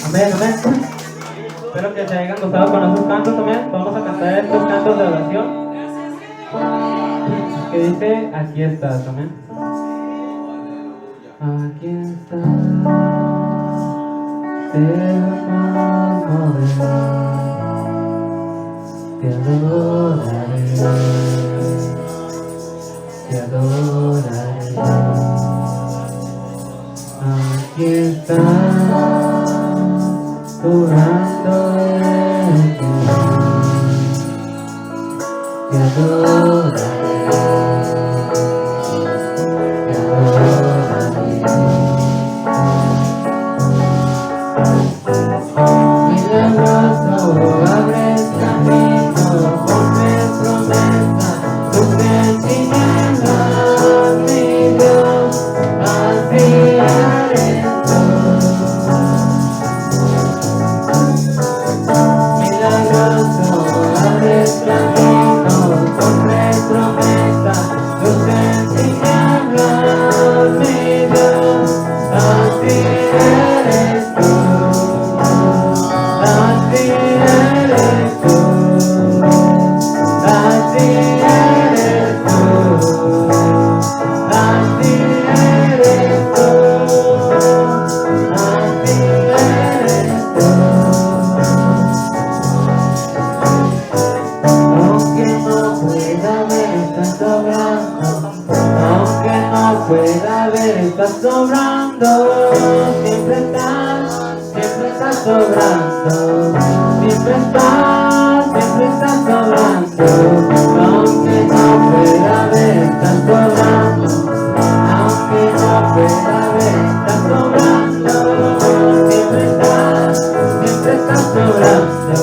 Amén, amén. Espero que se hayan gozado con esos cantos también. Vamos a cantar estos cantos de oración que dice: aquí estás, amén. Aquí estás, te vamos a ver, te adoraré, te adoraré. Aquí estás, orando en ti, te adoraré, te adoraré. Milagroso, abres camino, cumples promesa, luz en tinieblas, mi Dios, así eres tú. Milagroso, abres camino, cumples promesa, luz en tinieblas, mi Dios, así eres tú. Así eres tú, así eres tú, así eres tú, así eres tú. Aunque no pueda ver, estás sobrando. Aunque no pueda ver, estás sobrando. Siempre estás sobrando. Siempre estás sobrando. Aunque no pueda ver, estás sobrando. Aunque no pueda ver, estás sobrando. Siempre estás sobrando.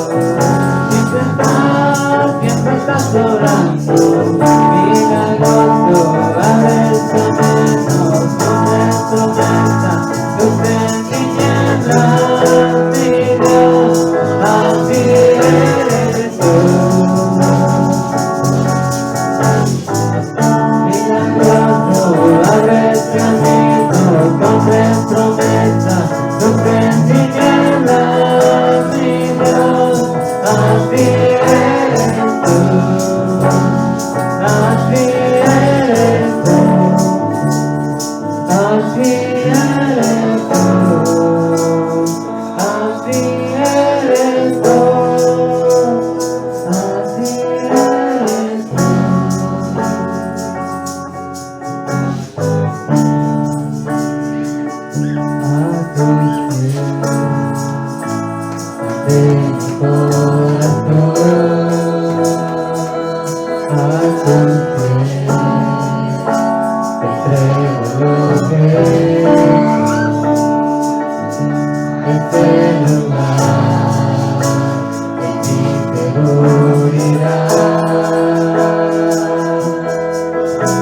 Siempre estás sobrando. Milagroso, abres caminos, cumples promesa, luz en tinieblas, mi Dios, así eres tú. Milagroso, abres caminos, cumples promesa, luz en tinieblas, mi Dios, así eres tú. Así eres tú, así eres tú, así eres tú, así eres tú. A tus pies de mi corazón. A tus pies te entrego lo que este lugar es mi seguridad,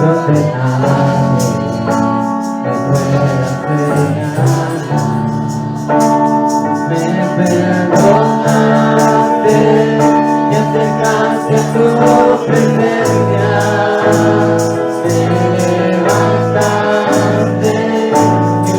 donde nadie me pueda señalar. Me perdonaste y acercaste a tu presencia, me levantaste y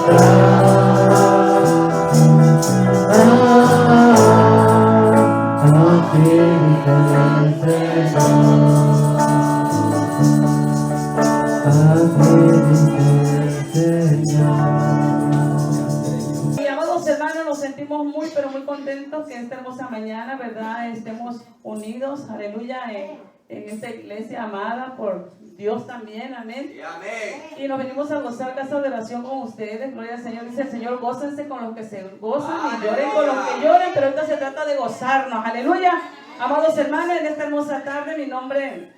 Y amados hermanos, nos sentimos muy, pero muy contentos que esta hermosa mañana, ¿verdad?, estemos unidos, aleluya, en esta iglesia amada por Dios también, amén. Y nos venimos a gozar casa de oración con ustedes, gloria al Señor. Dice el Señor, gócense con los que se gozan y lloren con los que lloren, pero ahorita se trata de gozarnos, aleluya. Amados hermanos, en esta hermosa tarde, mi nombre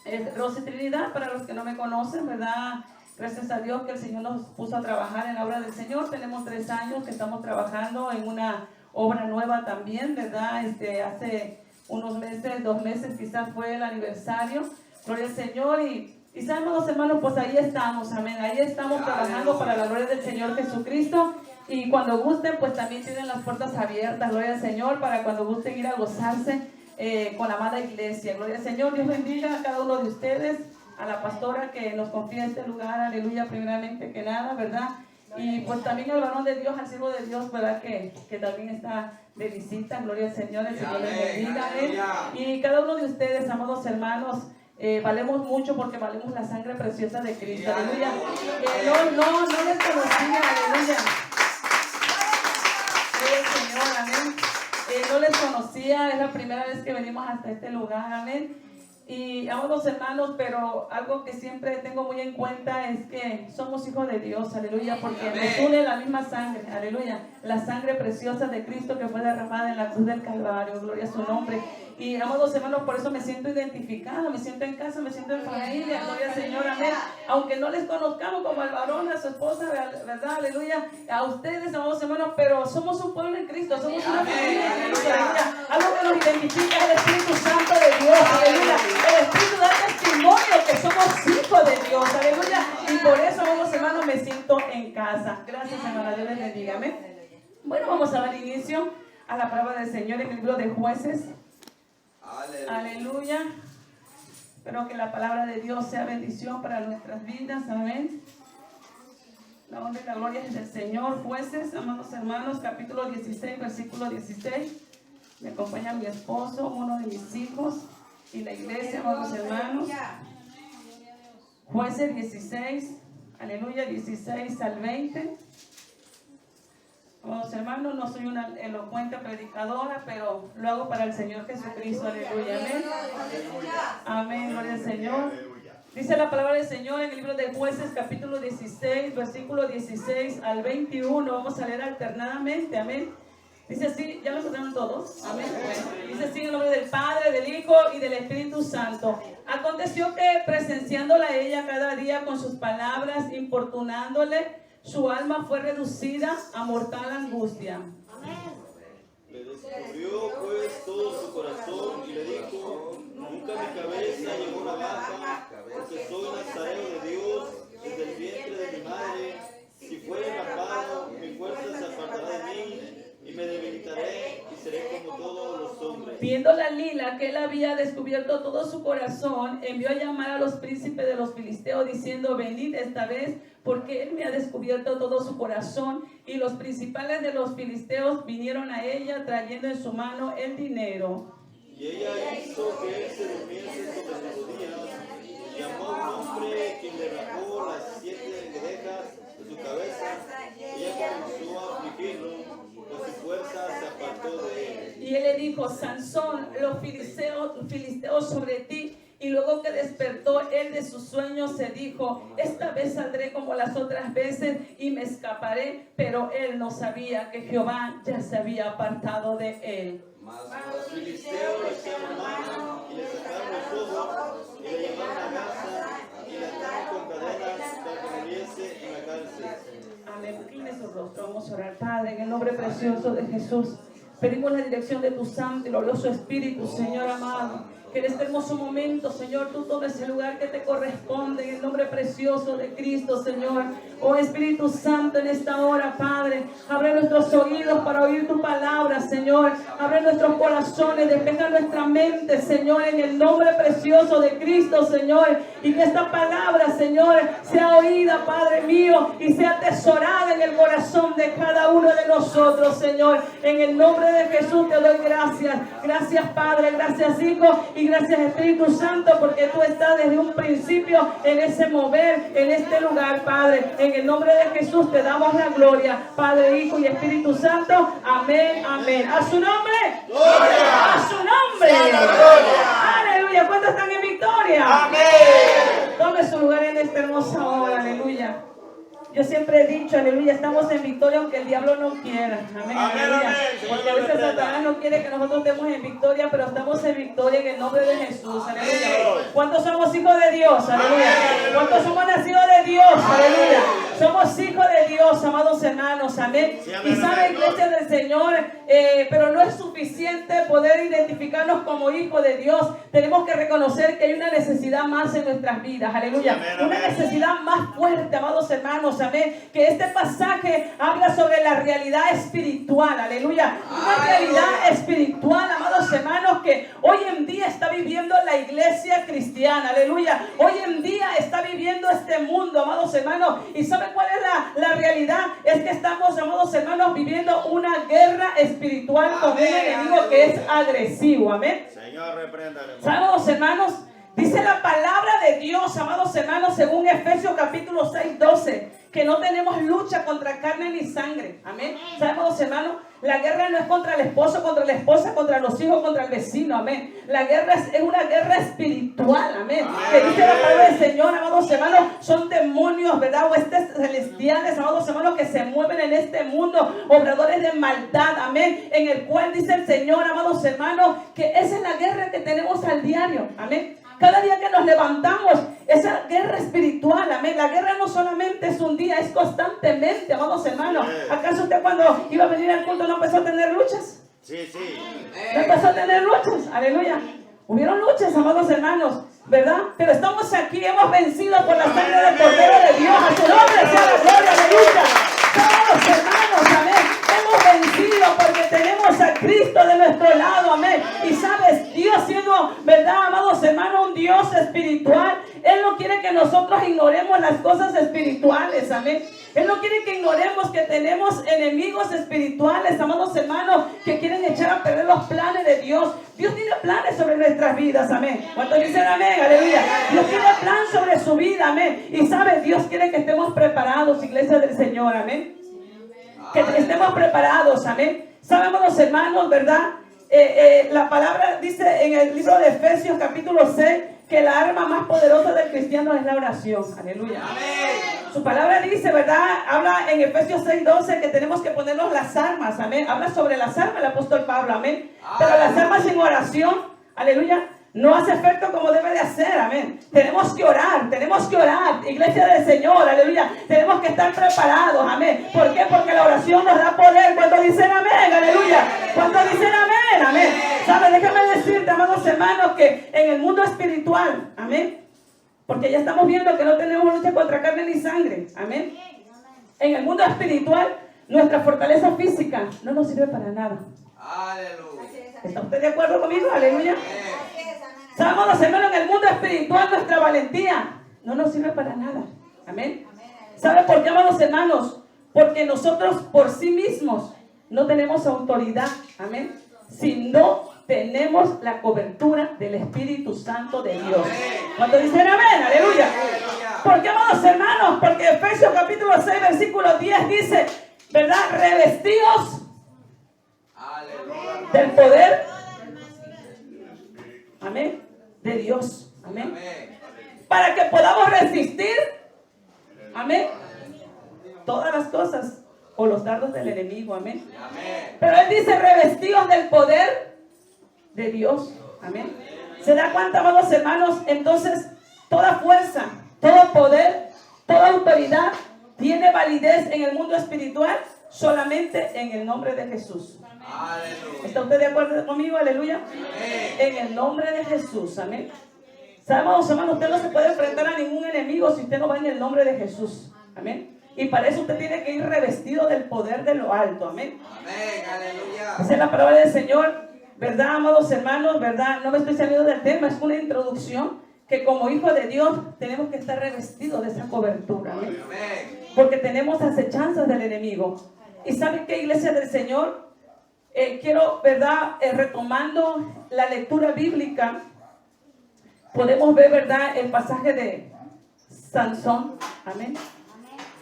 es Rosy Trinidad, para los que no me conocen, ¿verdad? Gracias a Dios que el Señor nos puso a trabajar en la obra del Señor. Tenemos 3 años que estamos trabajando en una obra nueva también, ¿verdad? Hace unos meses, 2 meses quizás fue el aniversario, gloria al Señor, y sabemos los hermanos, pues ahí estamos, amén, ahí estamos trabajando para la gloria del Señor Jesucristo, y cuando gusten, pues también tienen las puertas abiertas, gloria al Señor, para cuando gusten ir a gozarse con la amada iglesia, gloria al Señor. Dios bendiga a cada uno de ustedes, a la pastora que nos confía este lugar, aleluya, primeramente que nada, ¿verdad? Y pues también al varón de Dios, al siervo de Dios, ¿verdad? Que también está de visita, gloria al Señor, el Señor les bendiga, y cada uno de ustedes, amados hermanos, valemos mucho porque valemos la sangre preciosa de Cristo, aleluya. No les conocía, aleluya. Gloria al Señor, amén. No les conocía, es la primera vez que venimos hasta este lugar, amén. Y amados hermanos, pero algo que siempre tengo muy en cuenta es que somos hijos de Dios, aleluya, porque nos une la misma sangre, aleluya, la sangre preciosa de Cristo que fue derramada en la cruz del Calvario, gloria a su nombre. Y amados hermanos, por eso me siento identificada, me siento en casa, me siento en familia, gloria al Señor, amén. Aunque no les conozcamos como al varón, a su esposa, ¿verdad? Aleluya, a ustedes, amados hermanos, pero somos un pueblo en Cristo, somos una familia en Cristo, aleluya. Algo que nos identifica es el Espíritu Santo de Dios, aleluya. El Espíritu da testimonio que somos hijos de Dios, aleluya. Y por eso, amados hermanos, me siento en casa. Gracias, hermana, Dios les bendiga, amén. Bueno, vamos a dar inicio a la palabra del Señor en el libro de Jueces. Aleluya. Espero que la palabra de Dios sea bendición para nuestras vidas. Amén. La honra y la gloria es del Señor. Jueces, amados hermanos, capítulo 16, versículo 16. Me acompaña mi esposo, uno de mis hijos y la iglesia, amados hermanos. Jueces 16, aleluya, 16 al 20. Amados hermanos, no soy una elocuente predicadora, pero lo hago para el Señor Jesucristo, aleluya, amén. Amén, gloria al Señor. Dice la palabra del Señor en el libro de Jueces, capítulo 16, versículo 16 al 21. Vamos a leer alternadamente, amén. Dice así, ¿ya lo encontraron todos? Amén. Dice así en el nombre del Padre, del Hijo y del Espíritu Santo. Aconteció que presenciándola ella cada día con sus palabras, importunándole, su alma fue reducida a mortal angustia. Le descubrió pues todo su corazón y le dijo: nunca mi cabeza llegó una baja, porque soy nazareo de Dios desde el vientre de mi madre. Si fuere rapado, mi fuerza se apartará de mí y me debilitaré y seré como todos los hombres. Viendo la Lila que él había descubierto todo su corazón, envió a llamar a los príncipes de los filisteos diciendo: venid esta vez, porque él me ha descubierto todo su corazón. Y los principales de los filisteos vinieron a ella trayendo en su mano el dinero. Y ella hizo que él se durmiese sobre sus rodillas, y llamó a un hombre quien le rapó las 7 guedejas de su cabeza. Ella comenzó a afligirlo, pues su fuerza se apartó de él. Y él le dijo: Sansón, los filisteos sobre ti. Y luego que despertó él de sus sueños, se dijo: esta vez saldré como las otras veces y me escaparé. Pero él no sabía que Jehová ya se había apartado de él. Mas los filisteos le echaron mano y le sacaron los ojos y le llevaron a Gaza y le ataron con cadenas para que muriese en la cárcel. Amén. Incline su rostro, vamos a orar. Padre, en el nombre precioso de Jesús, pedimos la dirección de tu santo y glorioso Espíritu, Señor amado, que en este hermoso momento, Señor, tú tomes el lugar que te corresponde en el nombre precioso de Cristo, Señor. Oh Espíritu Santo, en esta hora, Padre, abre nuestros oídos para oír tu palabra, Señor. Abre nuestros corazones, despeja nuestra mente, Señor, en el nombre precioso de Cristo, Señor. Y que esta palabra, Señor, sea oída, Padre mío, y sea atesorada en el corazón de cada uno de nosotros, Señor. En el nombre de Jesús te doy gracias. Gracias, Padre, gracias, Hijo, y gracias, Espíritu Santo, porque tú estás desde un principio en ese mover, en este lugar, Padre. En el nombre de Jesús te damos la gloria, Padre, Hijo y Espíritu Santo. Amén, amén. A su nombre. Gloria. A su nombre. Aleluya. ¿Cuántos están en victoria? Amén. Tome su lugar en esta hermosa hora. Aleluya. Yo siempre he dicho, aleluya, estamos en victoria aunque el diablo no quiera. Amén, aleluya. Porque a veces Satanás no quiere que nosotros estemos en victoria, pero estamos en victoria en el nombre de Jesús. Aleluya. ¿Cuántos somos hijos de Dios? Aleluya. ¿Cuántos somos nacidos de Dios? Aleluya. Somos hijos de Dios, amados hermanos. Amén. Y sabe, iglesia del Señor, pero no es suficiente poder identificarnos como hijos de Dios. Tenemos que reconocer que hay una necesidad más en nuestras vidas. Aleluya. Una necesidad más fuerte, amados hermanos. Amén. Que este pasaje habla sobre la realidad espiritual. Aleluya. Una realidad espiritual, amados hermanos, que hoy en día está viviendo la iglesia cristiana. Aleluya. Hoy en día está viviendo este mundo, amados hermanos. ¿Y sabe cuál es la realidad? Es que estamos, amados hermanos, viviendo una guerra espiritual con un enemigo que es agresivo. Amén. Señor, repréndale. Amados hermanos, dice la palabra de Dios, amados hermanos, según Efesios capítulo 6, 12, que no tenemos lucha contra carne ni sangre. Amén. ¿Sabemos, hermanos? La guerra no es contra el esposo, contra la esposa, contra los hijos, contra el vecino. Amén. La guerra es una guerra espiritual. Amén. Que dice la palabra del Señor, amados hermanos, son demonios, ¿verdad? Huestes celestiales, amados hermanos, que se mueven en este mundo, obradores de maldad. Amén. En el cual dice el Señor, amados hermanos, que esa es la guerra que tenemos al diario. Amén. Cada día que nos levantamos, esa guerra espiritual, amén. La guerra no solamente es un día, es constantemente, amados hermanos. ¿Acaso usted cuando iba a venir al culto no empezó a tener luchas? Sí, sí. No empezó a tener luchas, aleluya. Hubieron luchas, amados hermanos, ¿verdad? Pero estamos aquí, hemos vencido por la sangre del Cordero de Dios. A su nombre sea la gloria, aleluya. Todos, hermanos, amén. Hemos vencido porque tenemos a Cristo de nuestro lado, amén. Y sabes, Dios siendo, ¿verdad, amados hermanos? Un Dios espiritual. Él no quiere que nosotros ignoremos las cosas espirituales, amén. Él no quiere que ignoremos que tenemos enemigos espirituales, amados hermanos, que quieren echar a perder los planes de Dios. Dios tiene planes sobre nuestras vidas, amén. ¿Cuántos dicen amén? Aleluya. Dios tiene plan sobre su vida, amén. Y sabe, Dios quiere que estemos preparados, iglesia del Señor, amén. Que estemos preparados, amén. Sabemos, los hermanos, ¿verdad? La palabra dice en el libro de Efesios capítulo 6 que la arma más poderosa del cristiano es la oración. Aleluya. Amén. Su palabra dice, ¿verdad? Habla en Efesios 6:12 que tenemos que ponernos las armas. Amén. Habla sobre las armas el apóstol Pablo. Amén. Pero las armas sin oración, aleluya, no hace efecto como debe de hacer, amén. Tenemos que orar, iglesia del Señor, aleluya. Tenemos que estar preparados, amén. ¿Por qué? Porque la oración nos da poder. ¿Cuántos dicen amén? Aleluya. ¿Cuántos dicen amén? Amén. ¿Sabes? Déjame decirte, amados hermanos, que en el mundo espiritual, amén, porque ya estamos viendo que no tenemos lucha contra carne ni sangre, amén. En el mundo espiritual, nuestra fortaleza física no nos sirve para nada. Aleluya. ¿Está usted de acuerdo conmigo? Aleluya. Sabemos, hermanos, en el mundo espiritual nuestra valentía no nos sirve para nada. Amén. ¿Sabe por qué, amados hermanos? Porque nosotros por sí mismos no tenemos autoridad. Amén. Si no tenemos la cobertura del Espíritu Santo de Dios. Cuando dicen amén, aleluya. ¿Por qué, amados hermanos? Porque Efesios capítulo 6, versículo 10 dice, ¿verdad? Revestidos del poder, amén, de Dios, amén, para que podamos resistir, amén, todas las cosas o los dardos del enemigo, amén. Pero él dice revestidos del poder de Dios, amén. ¿Se da cuenta, amados hermanos? Entonces, toda fuerza, todo poder, toda autoridad tiene validez en el mundo espiritual solamente en el nombre de Jesús. Aleluya. ¿Está usted de acuerdo conmigo? Aleluya. En el nombre de Jesús. Amén. Sabemos, hermano, usted no se puede enfrentar a ningún enemigo si usted no va en el nombre de Jesús. Amén. Y para eso usted tiene que ir revestido del poder de lo alto. Amén. Amén. Aleluya. Esa es la palabra del Señor. ¿Verdad, amados hermanos? ¿Verdad? No me estoy saliendo del tema, es una introducción que como hijos de Dios tenemos que estar revestidos de esa cobertura. Amén. Porque tenemos acechanzas del enemigo. ¿Y saben qué, iglesia del Señor? Quiero, ¿verdad? Retomando la lectura bíblica, podemos ver, ¿verdad? El pasaje de Sansón. Amén.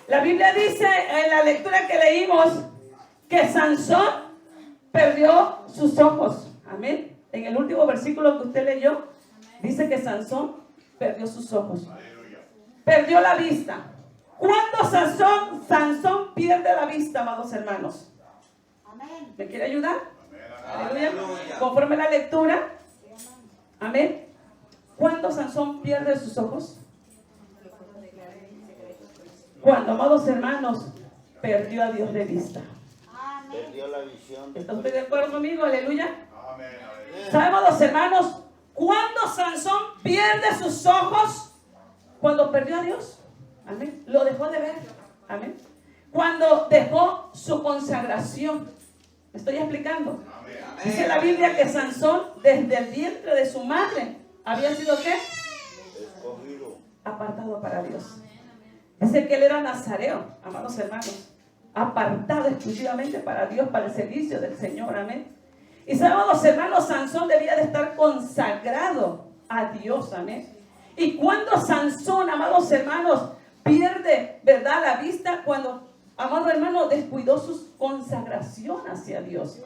La Biblia dice en la lectura que leímos que Sansón perdió sus ojos. Amén. En el último versículo que usted leyó, dice que Sansón perdió sus ojos. Perdió la vista. ¿Cuándo Sansón pierde la vista, amados hermanos? ¿Me quiere ayudar? Aleluya. Conforme la lectura. Amén. ¿Cuándo Sansón pierde sus ojos? Cuando, amados hermanos, perdió a Dios de vista. Perdió la visión. ¿Está usted de acuerdo conmigo? Aleluya. ¿Saben, amados hermanos, cuándo Sansón pierde sus ojos? Cuando perdió a Dios. Amén. Lo dejó de ver. Amén. Cuando dejó su consagración. ¿Me estoy explicando? Dice la Biblia que Sansón, desde el vientre de su madre, había sido ¿qué? Escogido. Apartado para Dios. Dice que él era nazareo, amados hermanos, apartado exclusivamente para Dios, para el servicio del Señor. Amén. Y sabemos, hermanos, Sansón debía de estar consagrado a Dios. Amén. Y cuando Sansón, amados hermanos, pierde, ¿verdad?, la vista, cuando, amado hermano, descuidó su consagración hacia Dios.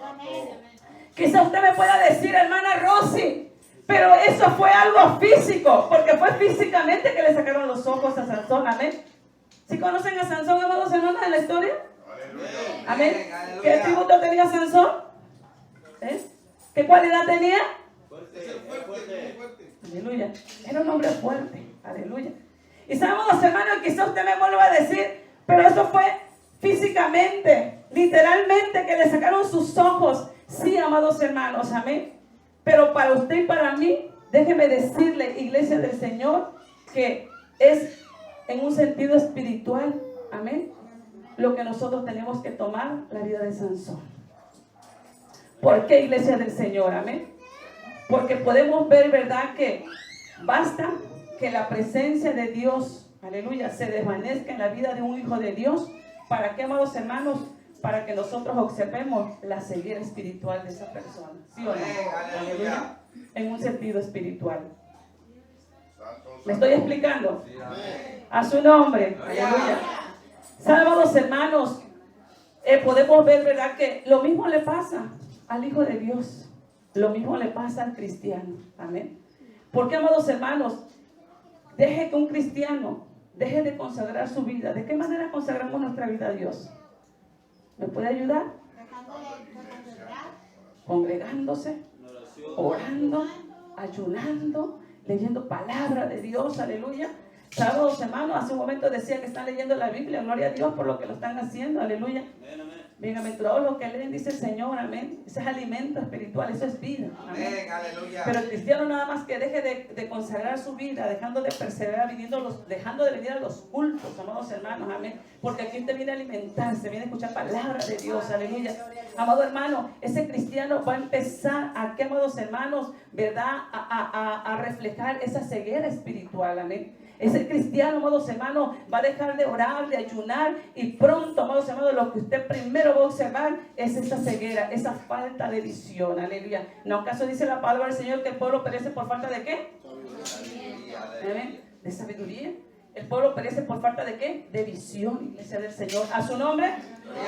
Quizá usted me pueda decir, hermana Rosy, pero eso fue algo físico, porque fue físicamente que le sacaron los ojos a Sansón. Amén. ¿Sí conocen a Sansón, amados hermanos, en la historia? Amén. ¿Qué tributo tenía Sansón? ¿Qué cualidad tenía? Aleluya. Era un hombre fuerte. Aleluya. Y sabemos, hermanos, quizás usted me vuelva a decir, pero eso fue físicamente, literalmente, que le sacaron sus ojos. Sí, amados hermanos, amén. Pero para usted y para mí, déjeme decirle, iglesia del Señor, que es en un sentido espiritual, amén, lo que nosotros tenemos que tomar la vida de Sansón. ¿Por qué, iglesia del Señor? Amén. Porque podemos ver, ¿verdad?, que basta que la presencia de Dios, aleluya, se desvanezca en la vida de un hijo de Dios. ¿Para qué, amados hermanos? Para que nosotros observemos la ceguera espiritual de esa persona. ¿Sí o no? Aleluya. En un sentido espiritual. ¿Me estoy explicando? A su nombre. Aleluya. ¿Saben, amados hermanos? Podemos ver, ¿verdad?, que lo mismo le pasa al Hijo de Dios. Lo mismo le pasa al cristiano. Amén. ¿Por qué, amados hermanos? Deje que un cristiano deje de consagrar su vida. ¿De qué manera consagramos nuestra vida a Dios? ¿Me puede ayudar? Congregándose, orando, ayunando, leyendo palabra de Dios. Aleluya. Sábados, hermanos, hace un momento decía que están leyendo la Biblia. Gloria a Dios por lo que lo están haciendo. Aleluya. Bienaventurados los que leen, dice el Señor. Amén. Ese es alimento espiritual, eso es vida. Amén. Aleluya. Pero el cristiano nada más que deje de consagrar su vida, dejando de perseverar, dejando de venir a los cultos, amados hermanos. Amén. Porque aquí usted viene a alimentarse, viene a escuchar palabra de Dios. Aleluya. Amado hermano, ese cristiano va a empezar a, ¿qué, amados hermanos? ¿Verdad? A reflejar esa ceguera espiritual. Amén. Ese cristiano, amados hermanos, va a dejar de orar, de ayunar, y pronto, amados hermanos, lo que usted primero va a observar es esa ceguera, esa falta de visión. Aleluya. ¿No acaso dice la palabra del Señor que el pueblo perece por falta de qué? ¿Amén? De sabiduría. El pueblo perece por falta de qué? De visión, iglesia del Señor. A su nombre.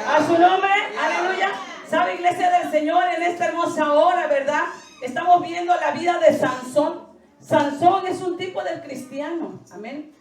A su nombre. Aleluya. ¿Sabe, iglesia del Señor, en esta hermosa hora, verdad? Estamos viendo la vida de Sansón. Sansón es un tipo del cristiano. Amén.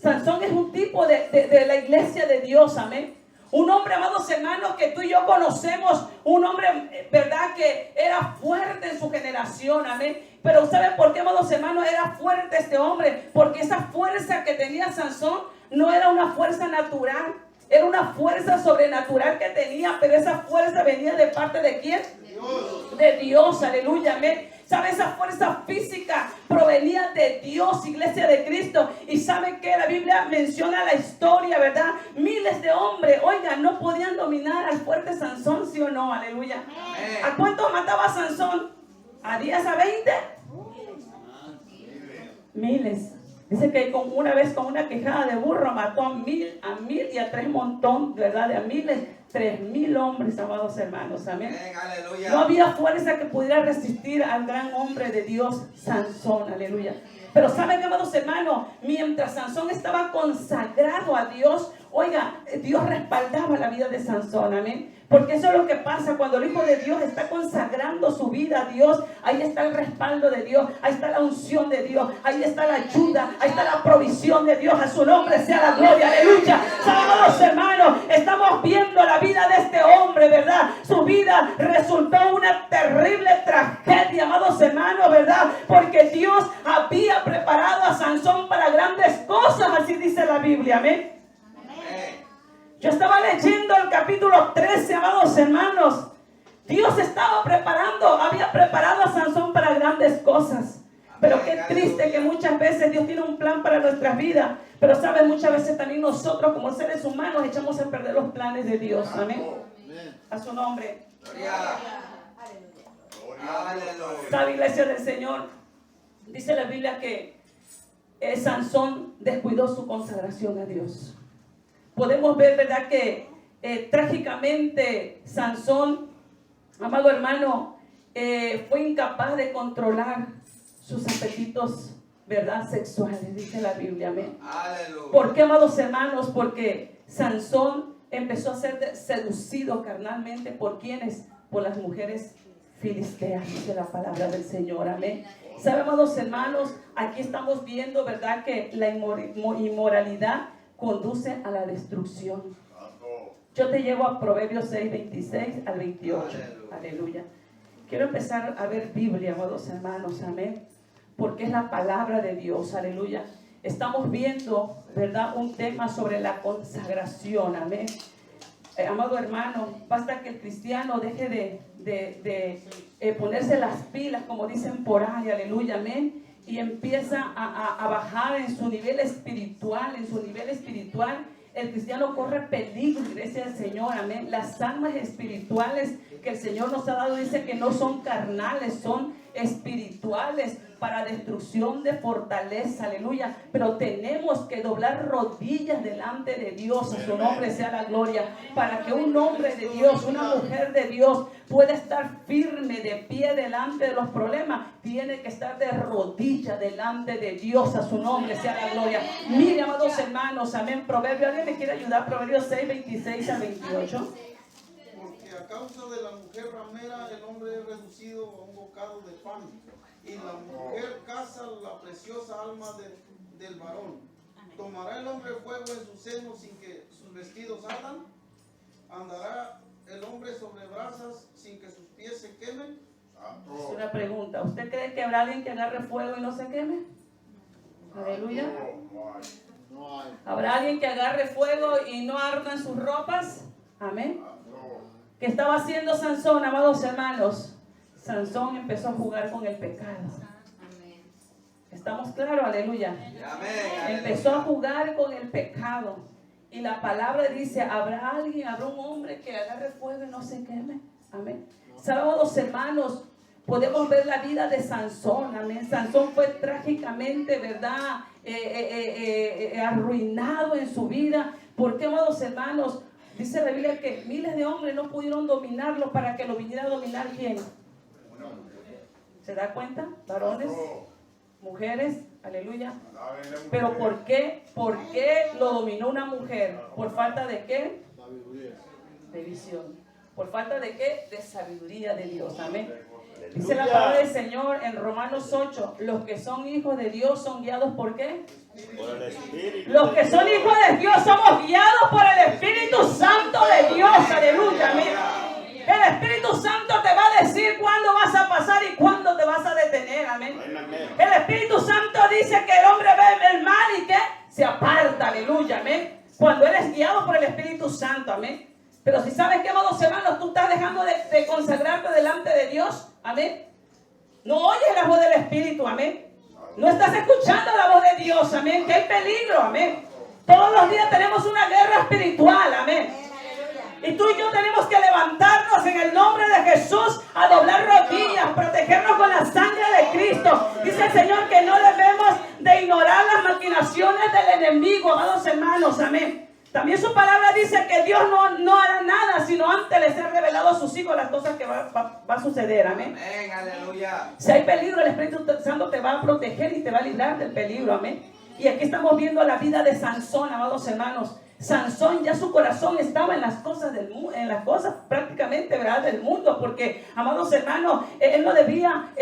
Sansón es un tipo de la iglesia de Dios. Amén. Un hombre, amados hermanos, que tú y yo conocemos. Un hombre, verdad, que era fuerte en su generación. Amén. Pero ¿saben por qué, amados hermanos, era fuerte este hombre? Porque esa fuerza que tenía Sansón no era una fuerza natural, Era una fuerza sobrenatural que tenía, pero esa fuerza venía de parte de ¿quién? De Dios, aleluya, amén. ¿Sabe? Esa fuerza física provenía de Dios, iglesia de Cristo. Y ¿sabe que la Biblia menciona la historia, verdad? Miles de hombres, oigan, no podían dominar al fuerte Sansón, ¿sí o no? Aleluya. ¿A cuántos mataba Sansón? ¿A 10, a 20? Miles. Dice que una vez con una quejada de burro mató a 1000 y a 3 montón, ¿verdad? De a miles, 3000 hombres, amados hermanos. Amén. Aleluya. No había fuerza que pudiera resistir al gran hombre de Dios, Sansón. Aleluya. Pero ¿saben, amados hermanos? Mientras Sansón estaba consagrado a Dios, oiga, Dios respaldaba la vida de Sansón. Amén. Porque eso es lo que pasa cuando el Hijo de Dios está consagrando su vida a Dios. Ahí está el respaldo de Dios, ahí está la unción de Dios, ahí está la ayuda, ahí está la provisión de Dios. A su nombre sea la gloria, aleluya. Amados hermanos, estamos viendo la vida de este hombre, ¿verdad? Su vida resultó una terrible tragedia, amados hermanos, ¿verdad? Porque Dios había preparado a Sansón para grandes cosas, así dice la Biblia, amén. Yo estaba leyendo el capítulo 13, amados hermanos. Dios había preparado a Sansón para grandes cosas. Pero qué triste que muchas veces Dios tiene un plan para nuestras vidas. Pero saben, muchas veces también nosotros como seres humanos echamos a perder los planes de Dios. Amén. A su nombre. ¿Sabe, iglesia del Señor? Dice la Biblia que Sansón descuidó su consagración a Dios. Podemos ver, ¿verdad?, que trágicamente Sansón, amado hermano, fue incapaz de controlar sus apetitos, ¿verdad?, sexuales, dice la Biblia, amén. Aleluya. ¿Por qué, amados hermanos? Porque Sansón empezó a ser seducido carnalmente ¿por quiénes? Por las mujeres filisteas, dice la palabra del Señor, amén. ¿Sabe, amados hermanos? Aquí estamos viendo, ¿verdad?, que la inmoralidad conduce a la destrucción. Yo te llevo a Proverbios 6, 26 al 28. Aleluya. Quiero empezar a ver Biblia, amados hermanos, amén. Porque es la palabra de Dios, aleluya. Estamos viendo, ¿verdad?, un tema sobre la consagración, amén. Amado hermano, basta que el cristiano deje de ponerse las pilas, como dicen por ahí, aleluya, amén. Y empieza a bajar en su nivel espiritual, el cristiano corre peligro, iglesia del Señor, amén. Las almas espirituales que el Señor nos ha dado, dice que no son carnales, son espirituales para destrucción de fortaleza, aleluya. Pero tenemos que doblar rodillas delante de Dios, a su nombre sea la gloria, para que un hombre de Dios, una mujer de Dios pueda estar firme de pie delante de los problemas. Tiene que estar de rodillas delante de Dios, a su nombre sea la gloria. Mire, amados hermanos, amén. Proverbios, ¿alguien me quiere ayudar? Proverbios 6, 26 al 28. Porque a causa de la mujer ramera el hombre es reducido a un bocado de pan, y la mujer caza la preciosa alma del varón. ¿Tomará el hombre fuego en sus senos sin que sus vestidos ardan? ¿Andará el hombre sobre brasas sin que sus pies se quemen? Es una pregunta. ¿Usted cree que habrá alguien que agarre fuego y no se queme? Aleluya. ¿Habrá alguien que agarre fuego y no ardan sus ropas? Amén. ¿Qué estaba haciendo Sansón, amados hermanos? Sansón empezó a jugar con el pecado. ¿Estamos claros? Aleluya. Empezó a jugar con el pecado. Y la palabra dice, habrá un hombre que agarre fuego y no se queme. Amén. Amados hermanos, podemos ver la vida de Sansón. Amén. Sansón fue trágicamente, ¿verdad?, arruinado en su vida. ¿Por qué, amados hermanos? Dice la Biblia que miles de hombres no pudieron dominarlo para que lo viniera a dominar ¿quién? ¿Se da cuenta? Varones, mujeres, aleluya. Pero ¿por qué? ¿Por qué lo dominó una mujer? ¿Por falta de qué? De visión. ¿Por falta de qué? De sabiduría de Dios. Amén. Dice la palabra del Señor en Romanos 8, los que son hijos de Dios son guiados ¿por qué? Por el Espíritu. Los que son hijos de Dios somos guiados por el Espíritu Santo de Dios. Aleluya. Amén. El Espíritu Santo te va a decir cuándo vas a pasar y cuándo te vas a detener. Amén. El Espíritu Santo dice que el hombre ve el mal y que se aparta. Aleluya. Amén. Cuando él es guiado por el Espíritu Espíritu Santo, amén. Pero si sabes que, amados hermanos, tú estás dejando de consagrarte delante de Dios, amén. No oyes la voz del Espíritu, amén. No estás escuchando la voz de Dios, amén. Que hay peligro, amén. Todos los días tenemos una guerra espiritual, amén. Y tú y yo tenemos que levantarnos en el nombre de Jesús a doblar rodillas, protegernos con la sangre de Cristo. Dice el Señor que no debemos de ignorar las maquinaciones del enemigo, amados hermanos, amén. También su palabra dice que Dios no hará nada, sino antes les ha revelado a sus hijos las cosas que va a suceder, amén. Amén, aleluya. Si hay peligro, el Espíritu Santo te va a proteger y te va a librar del peligro, amén. Y aquí estamos viendo la vida de Sansón, amados hermanos. Sansón ya su corazón estaba en las cosas del mundo, en las cosas prácticamente, ¿verdad?, del mundo, porque, amados hermanos, él no debía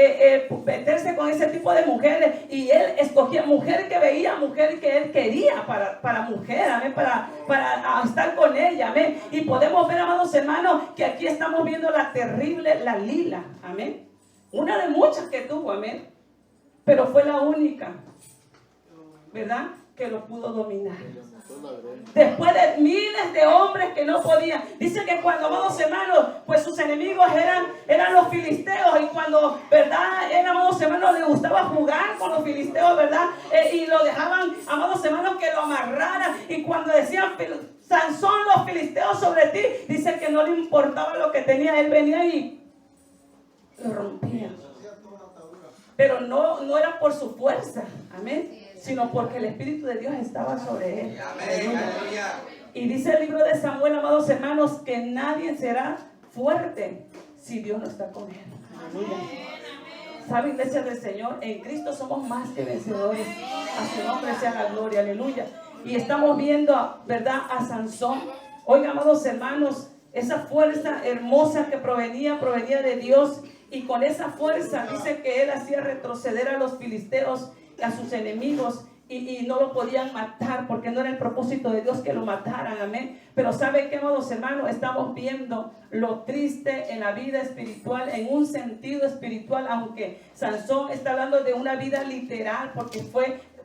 meterse con ese tipo de mujeres, y él escogía mujer que veía, mujer que él quería para mujer, amén, para estar con ella, amén. Y podemos ver, amados hermanos, que aquí estamos viendo la terrible Dalila, amén, una de muchas que tuvo, amén, pero fue la única, ¿verdad?, que lo pudo dominar. Después de miles de hombres que no podían. Dice que cuando, amados hermanos, pues sus enemigos eran los filisteos, y cuando, ¿verdad?, amados hermanos, le gustaba jugar con los filisteos, ¿verdad?, y lo dejaban, amados hermanos, que lo amarraran, y cuando decían Sansón, los filisteos sobre ti, dice que no le importaba lo que tenía, él venía y lo rompía. Pero no era por su fuerza, amén, sino porque el Espíritu de Dios estaba sobre él. Amén, aleluya. Y dice el libro de Samuel, amados hermanos, que nadie será fuerte si Dios no está con él. Aleluya. ¿Sabe, iglesia del Señor? En Cristo somos más que vencedores. A su nombre sea la gloria, aleluya. Y estamos viendo, ¿verdad?, a Sansón. Oiga, amados hermanos, esa fuerza hermosa que provenía de Dios. Y con esa fuerza dice que él hacía retroceder a los filisteos, a sus enemigos, y no lo podían matar, porque no era el propósito de Dios que lo mataran, amén. Pero ¿sabe qué, amados hermanos? Estamos viendo lo triste en la vida espiritual, en un sentido espiritual, aunque Sansón está hablando de una vida literal, porque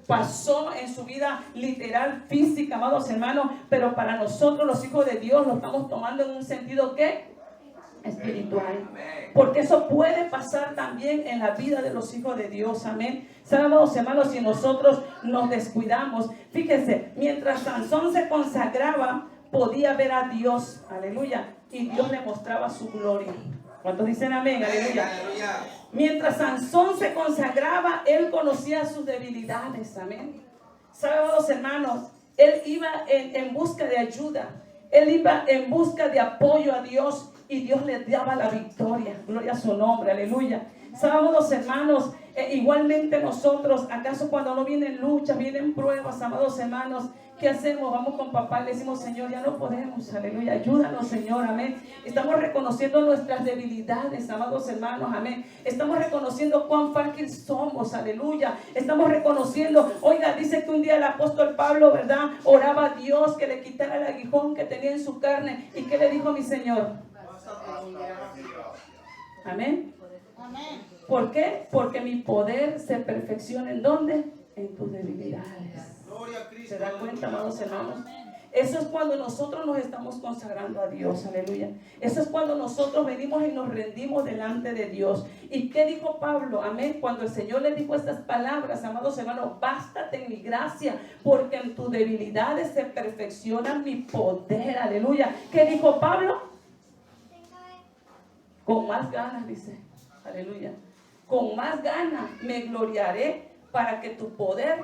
pasó en su vida literal, física, amados hermanos, pero para nosotros los hijos de Dios lo estamos tomando en un sentido que espiritual, porque eso puede pasar también en la vida de los hijos de Dios, amén. Sabemos, hermanos, si nosotros nos descuidamos, fíjense, mientras Sansón se consagraba, podía ver a Dios, aleluya, y Dios le mostraba su gloria. ¿Cuántos dicen amén? Aleluya. Mientras Sansón se consagraba, él conocía sus debilidades, amén. Sabemos, hermanos, él iba en busca de ayuda, él iba en busca de apoyo a Dios, y Dios le daba la victoria. Gloria a su nombre, aleluya. Sabemos, hermanos, igualmente nosotros, ¿acaso cuando no vienen luchas, vienen pruebas, amados hermanos, qué hacemos? Vamos con papá y le decimos, Señor, ya no podemos, aleluya, ayúdanos, Señor, amén. Estamos reconociendo nuestras debilidades, amados hermanos, amén. Estamos reconociendo cuán frágil somos, aleluya. Estamos reconociendo, oiga, dice que un día el apóstol Pablo, ¿verdad?, oraba a Dios que le quitara el aguijón que tenía en su carne. ¿Y qué le dijo mi Señor? Amén. ¿Por qué? Porque mi poder se perfecciona ¿en dónde? En tus debilidades. ¿Se dan cuenta, amados hermanos? Eso es cuando nosotros nos estamos consagrando a Dios, aleluya. Eso es cuando nosotros venimos y nos rendimos delante de Dios. ¿Y qué dijo Pablo? Amén. Cuando el Señor le dijo estas palabras, amados hermanos, bástate en mi gracia, porque en tus debilidades se perfecciona mi poder, aleluya. ¿Qué dijo Pablo? Con más ganas, dice, aleluya, con más ganas me gloriaré para que tu poder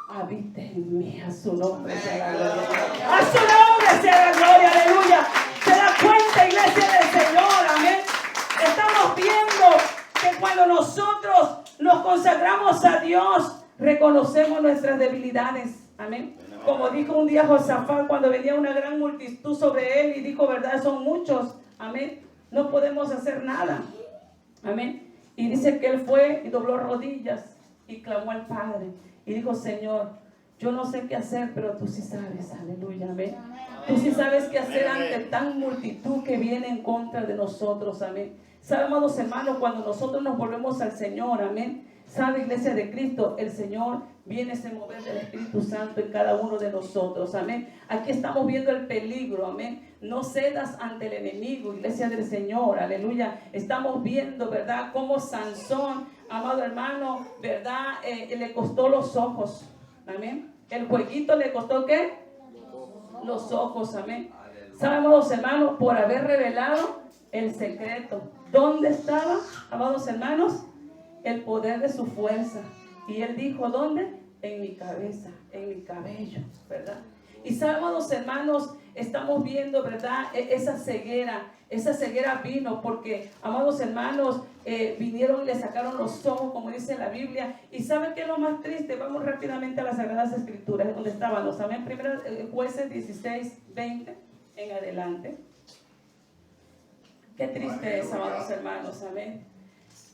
habite en mí. A su nombre sea la gloria. A su nombre sea la gloria, aleluya. ¿Se da cuenta, iglesia del Señor? Amén. Estamos viendo que cuando nosotros nos consagramos a Dios, reconocemos nuestras debilidades. Amén. Como dijo un día Josafat cuando venía una gran multitud sobre él y dijo, verdad, son muchos. Amén. No podemos hacer nada. Amén. Y dice que él fue y dobló rodillas y clamó al Padre. Y dijo, Señor, yo no sé qué hacer, pero tú sí sabes. Aleluya. Amén. Tú sí sabes qué hacer ante tan multitud que viene en contra de nosotros. Amén. ¿Saben, amados hermanos, cuando nosotros nos volvemos al Señor? Amén. Sabe, iglesia de Cristo, el Señor viene ese mover del Espíritu Santo en cada uno de nosotros, amén. Aquí estamos viendo el peligro, amén. No cedas ante el enemigo, iglesia del Señor, aleluya. Estamos viendo, ¿verdad?, cómo Sansón, amado hermano, ¿verdad?, le costó los ojos, amén. El jueguito le costó, ¿qué? Los ojos, amén. ¿Saben, amados hermanos? Por haber revelado el secreto. ¿Dónde estaba, amados hermanos? El poder de su fuerza. Y él dijo, ¿dónde? En mi cabeza, en mi cabello, ¿verdad? Y saben, amados hermanos, estamos viendo, ¿verdad?, esa ceguera vino porque, amados hermanos, vinieron y le sacaron los ojos, como dice la Biblia. Y ¿saben qué es lo más triste? Vamos rápidamente a las Sagradas Escrituras, donde estábamos, amén. Primero, Jueces 16, 20 en adelante. Qué triste es, amados hermanos, amén.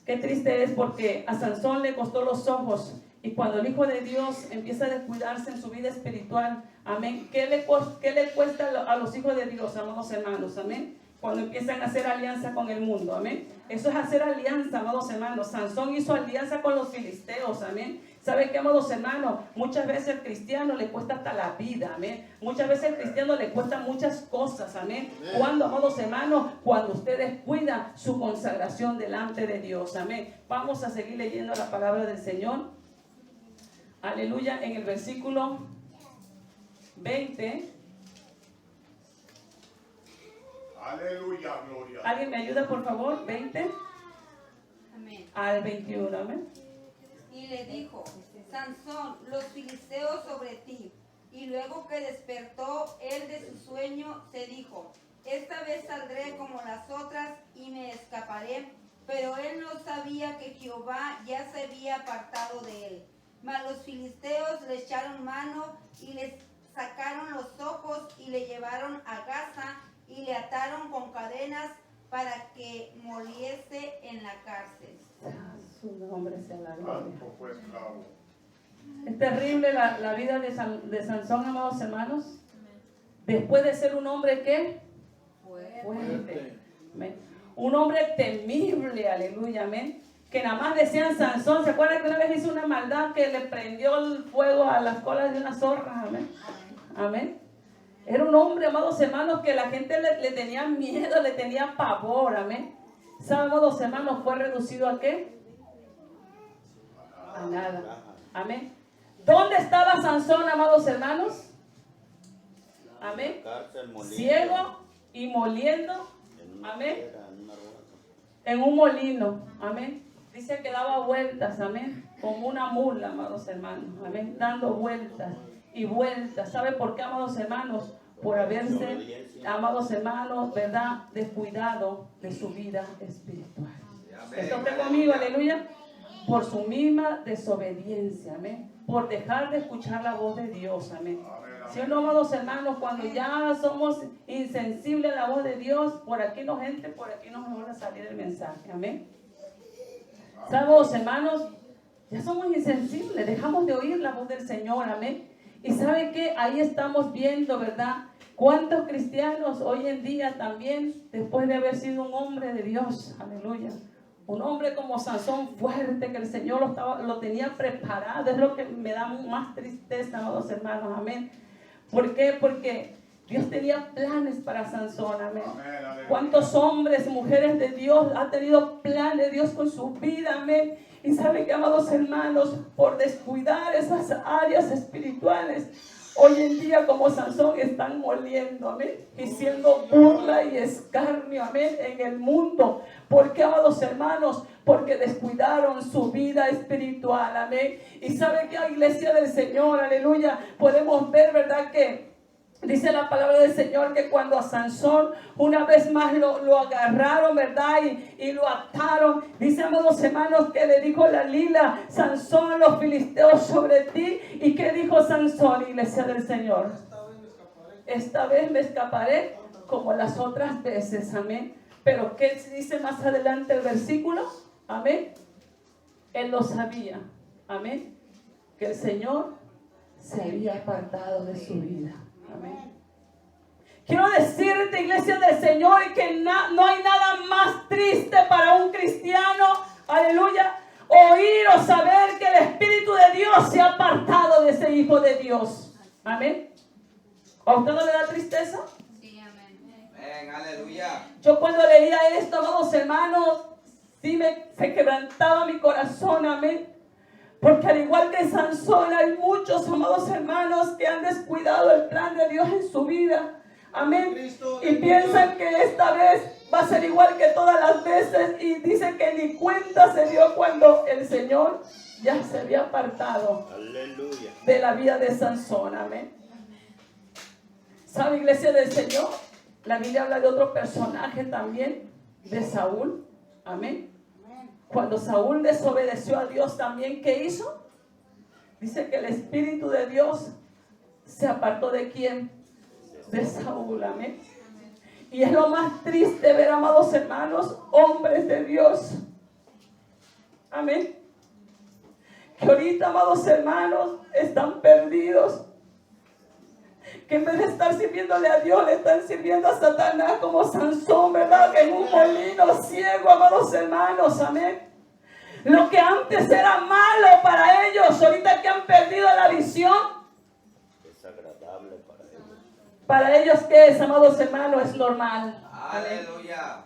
Qué triste es porque a Sansón le costó los ojos. Y cuando el Hijo de Dios empieza a descuidarse en su vida espiritual, amén. ¿Qué le cuesta a los hijos de Dios, amados hermanos? Amén. Cuando empiezan a hacer alianza con el mundo, amén. Eso es hacer alianza, amados hermanos. Sansón hizo alianza con los filisteos, amén. ¿Saben qué, amados hermanos? Muchas veces al cristiano le cuesta hasta la vida, amén. Muchas veces al cristiano le cuestan muchas cosas, amén. Cuando, amados hermanos, cuando ustedes cuidan su consagración delante de Dios, amén. Vamos a seguir leyendo la palabra del Señor. Aleluya, en el versículo 20. Aleluya, gloria. ¿Alguien me ayuda, por favor? 20 Amén. al 21, amén. Y le dijo, Sansón, los filisteos sobre ti. Y luego que despertó él de su sueño, se dijo, esta vez saldré como las otras y me escaparé. Pero él no sabía que Jehová ya se había apartado de él. Mas los filisteos le echaron mano y le sacaron los ojos y le llevaron a Gaza y le ataron con cadenas para que moliese en la cárcel. Su nombre sea la gloria. Santo fue esclavo. Es terrible la vida de Sansón, amados hermanos. Después de ser un hombre, ¿qué? Fuerte. Amén. Un hombre temible, aleluya, amén. Que nada más decían Sansón. ¿Se acuerdan que una vez hizo una maldad que le prendió el fuego a las colas de una zorra? Amén. Amén. Era un hombre, amados hermanos, que la gente le tenía miedo, le tenía pavor, amén. ¿Saben, amados hermanos? Fue reducido ¿a qué? A nada. Amén. ¿Dónde estaba Sansón, amados hermanos? Amén. Ciego y moliendo. Amén. En un molino. Amén. Dice que daba vueltas. Amén. Como una mula, amados hermanos. Amén. Dando vueltas y vueltas. ¿Sabe por qué, amados hermanos? Por haberse, amados hermanos, ¿verdad?, descuidado de su vida espiritual. ¿Está usted conmigo? Aleluya. Por su misma desobediencia, amén. Por dejar de escuchar la voz de Dios, amén. Si no, amados hermanos, cuando ya somos insensibles a la voz de Dios, por aquí nos entra, por aquí nos va a salir el mensaje, amén. ¿Sabes, hermanos? Ya somos insensibles, dejamos de oír la voz del Señor, amén. Y ¿sabe qué? Ahí estamos viendo, ¿verdad? ¿Cuántos cristianos hoy en día también, después de haber sido un hombre de Dios, aleluya, un hombre como Sansón fuerte, que el Señor lo tenía preparado? Es lo que me da más tristeza, amados hermanos, amén. ¿Por qué? Porque Dios tenía planes para Sansón, amén. ¿Cuántos hombres, mujeres de Dios han tenido plan de Dios con su vida, amén? Y saben que, amados hermanos, por descuidar esas áreas espirituales, hoy en día como Sansón están moliendo, amén, y siendo burla y escarnio, amén, en el mundo. ¿Por qué, amados hermanos? Porque descuidaron su vida espiritual, amén. Y sabe que, iglesia del Señor, aleluya, podemos ver, ¿verdad?, que dice la palabra del Señor que cuando a Sansón una vez más lo agarraron, ¿verdad?, y lo ataron, dice, amados hermanos, que le dijo Dalila, Sansón, los filisteos sobre ti. ¿Y qué dijo Sansón, iglesia del Señor? Esta vez me escaparé como las otras veces, amén. Pero ¿qué dice más adelante el versículo? Amén. Él lo sabía, amén, que el Señor se había apartado de su vida. Amén. Quiero decirte, iglesia del Señor, que no hay nada más triste para un cristiano, aleluya, oír o saber que el Espíritu de Dios se ha apartado de ese hijo de Dios. Amén. ¿A usted no le da tristeza? Sí, amén. Amén, aleluya. Yo cuando leía esto, amados hermanos, sí se quebrantaba mi corazón, amén. Porque al igual que Sansón, hay muchos, amados hermanos, que han descuidado el plan de Dios en su vida. Amén. Y piensan que esta vez va a ser igual que todas las veces. Y dicen que ni cuenta se dio cuando el Señor ya se había apartado Aleluya. de la vida de Sansón. Amén. ¿Sabe, iglesia del Señor? La Biblia habla de otro personaje también, de Saúl. Amén. Cuando Saúl desobedeció a Dios también, ¿qué hizo? Dice que el Espíritu de Dios se apartó de ¿quién? De Saúl, amén. Y es lo más triste ver, amados hermanos, hombres de Dios, amén, que ahorita, amados hermanos, están perdidos, que en vez de estar sirviéndole a Dios, le están sirviendo a Satanás, como Sansón, ¿verdad? En un molino ciego, amados hermanos, amén. Lo que antes era malo para ellos, ahorita que han perdido la visión, Es agradable para ellos. para ellos, ¿qué es, amados hermanos? Es normal. Amén. Aleluya.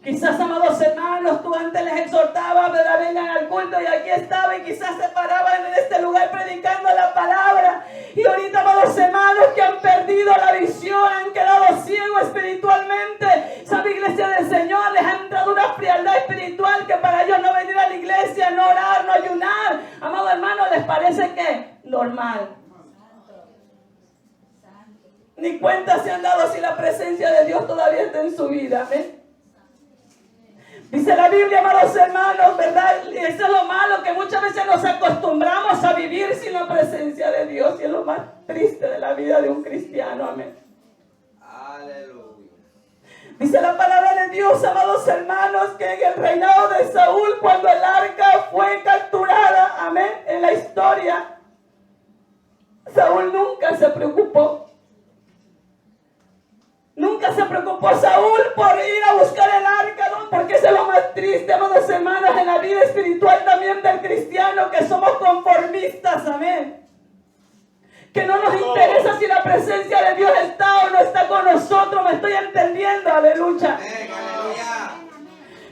Quizás, amados hermanos, tú antes les exhortabas, ¿verdad? Vengan al culto, y aquí estaba, y quizás se paraban en este lugar predicando la palabra. Y ahorita, amados hermanos, que han perdido la visión, han quedado ciegos espiritualmente. Sabe, iglesia del Señor, les ha entrado una frialdad espiritual que para ellos no venir a la iglesia, no orar, no ayunar, amados hermanos, les parece que normal. Ni cuenta se han dado si la presencia de Dios todavía está en su vida. Amén. Dice la Biblia, amados hermanos, ¿verdad? Y eso es lo malo, que muchas veces nos acostumbramos a vivir sin la presencia de Dios. Y es lo más triste de la vida de un cristiano. Amén. Aleluya. Dice la palabra de Dios, amados hermanos, que en el reinado de Saúl, cuando el arca fue capturada, amén, en la historia, Saúl nunca se preocupó. Nunca se preocupó Saúl por ir a buscar el arca, ¿no? Porque eso es lo más triste, amados hermanos, en la vida espiritual también del cristiano, que somos conformistas, amén. Que no nos interesa si la presencia de Dios está o no está con nosotros. Me estoy entendiendo, aleluya. Amén, aleluya.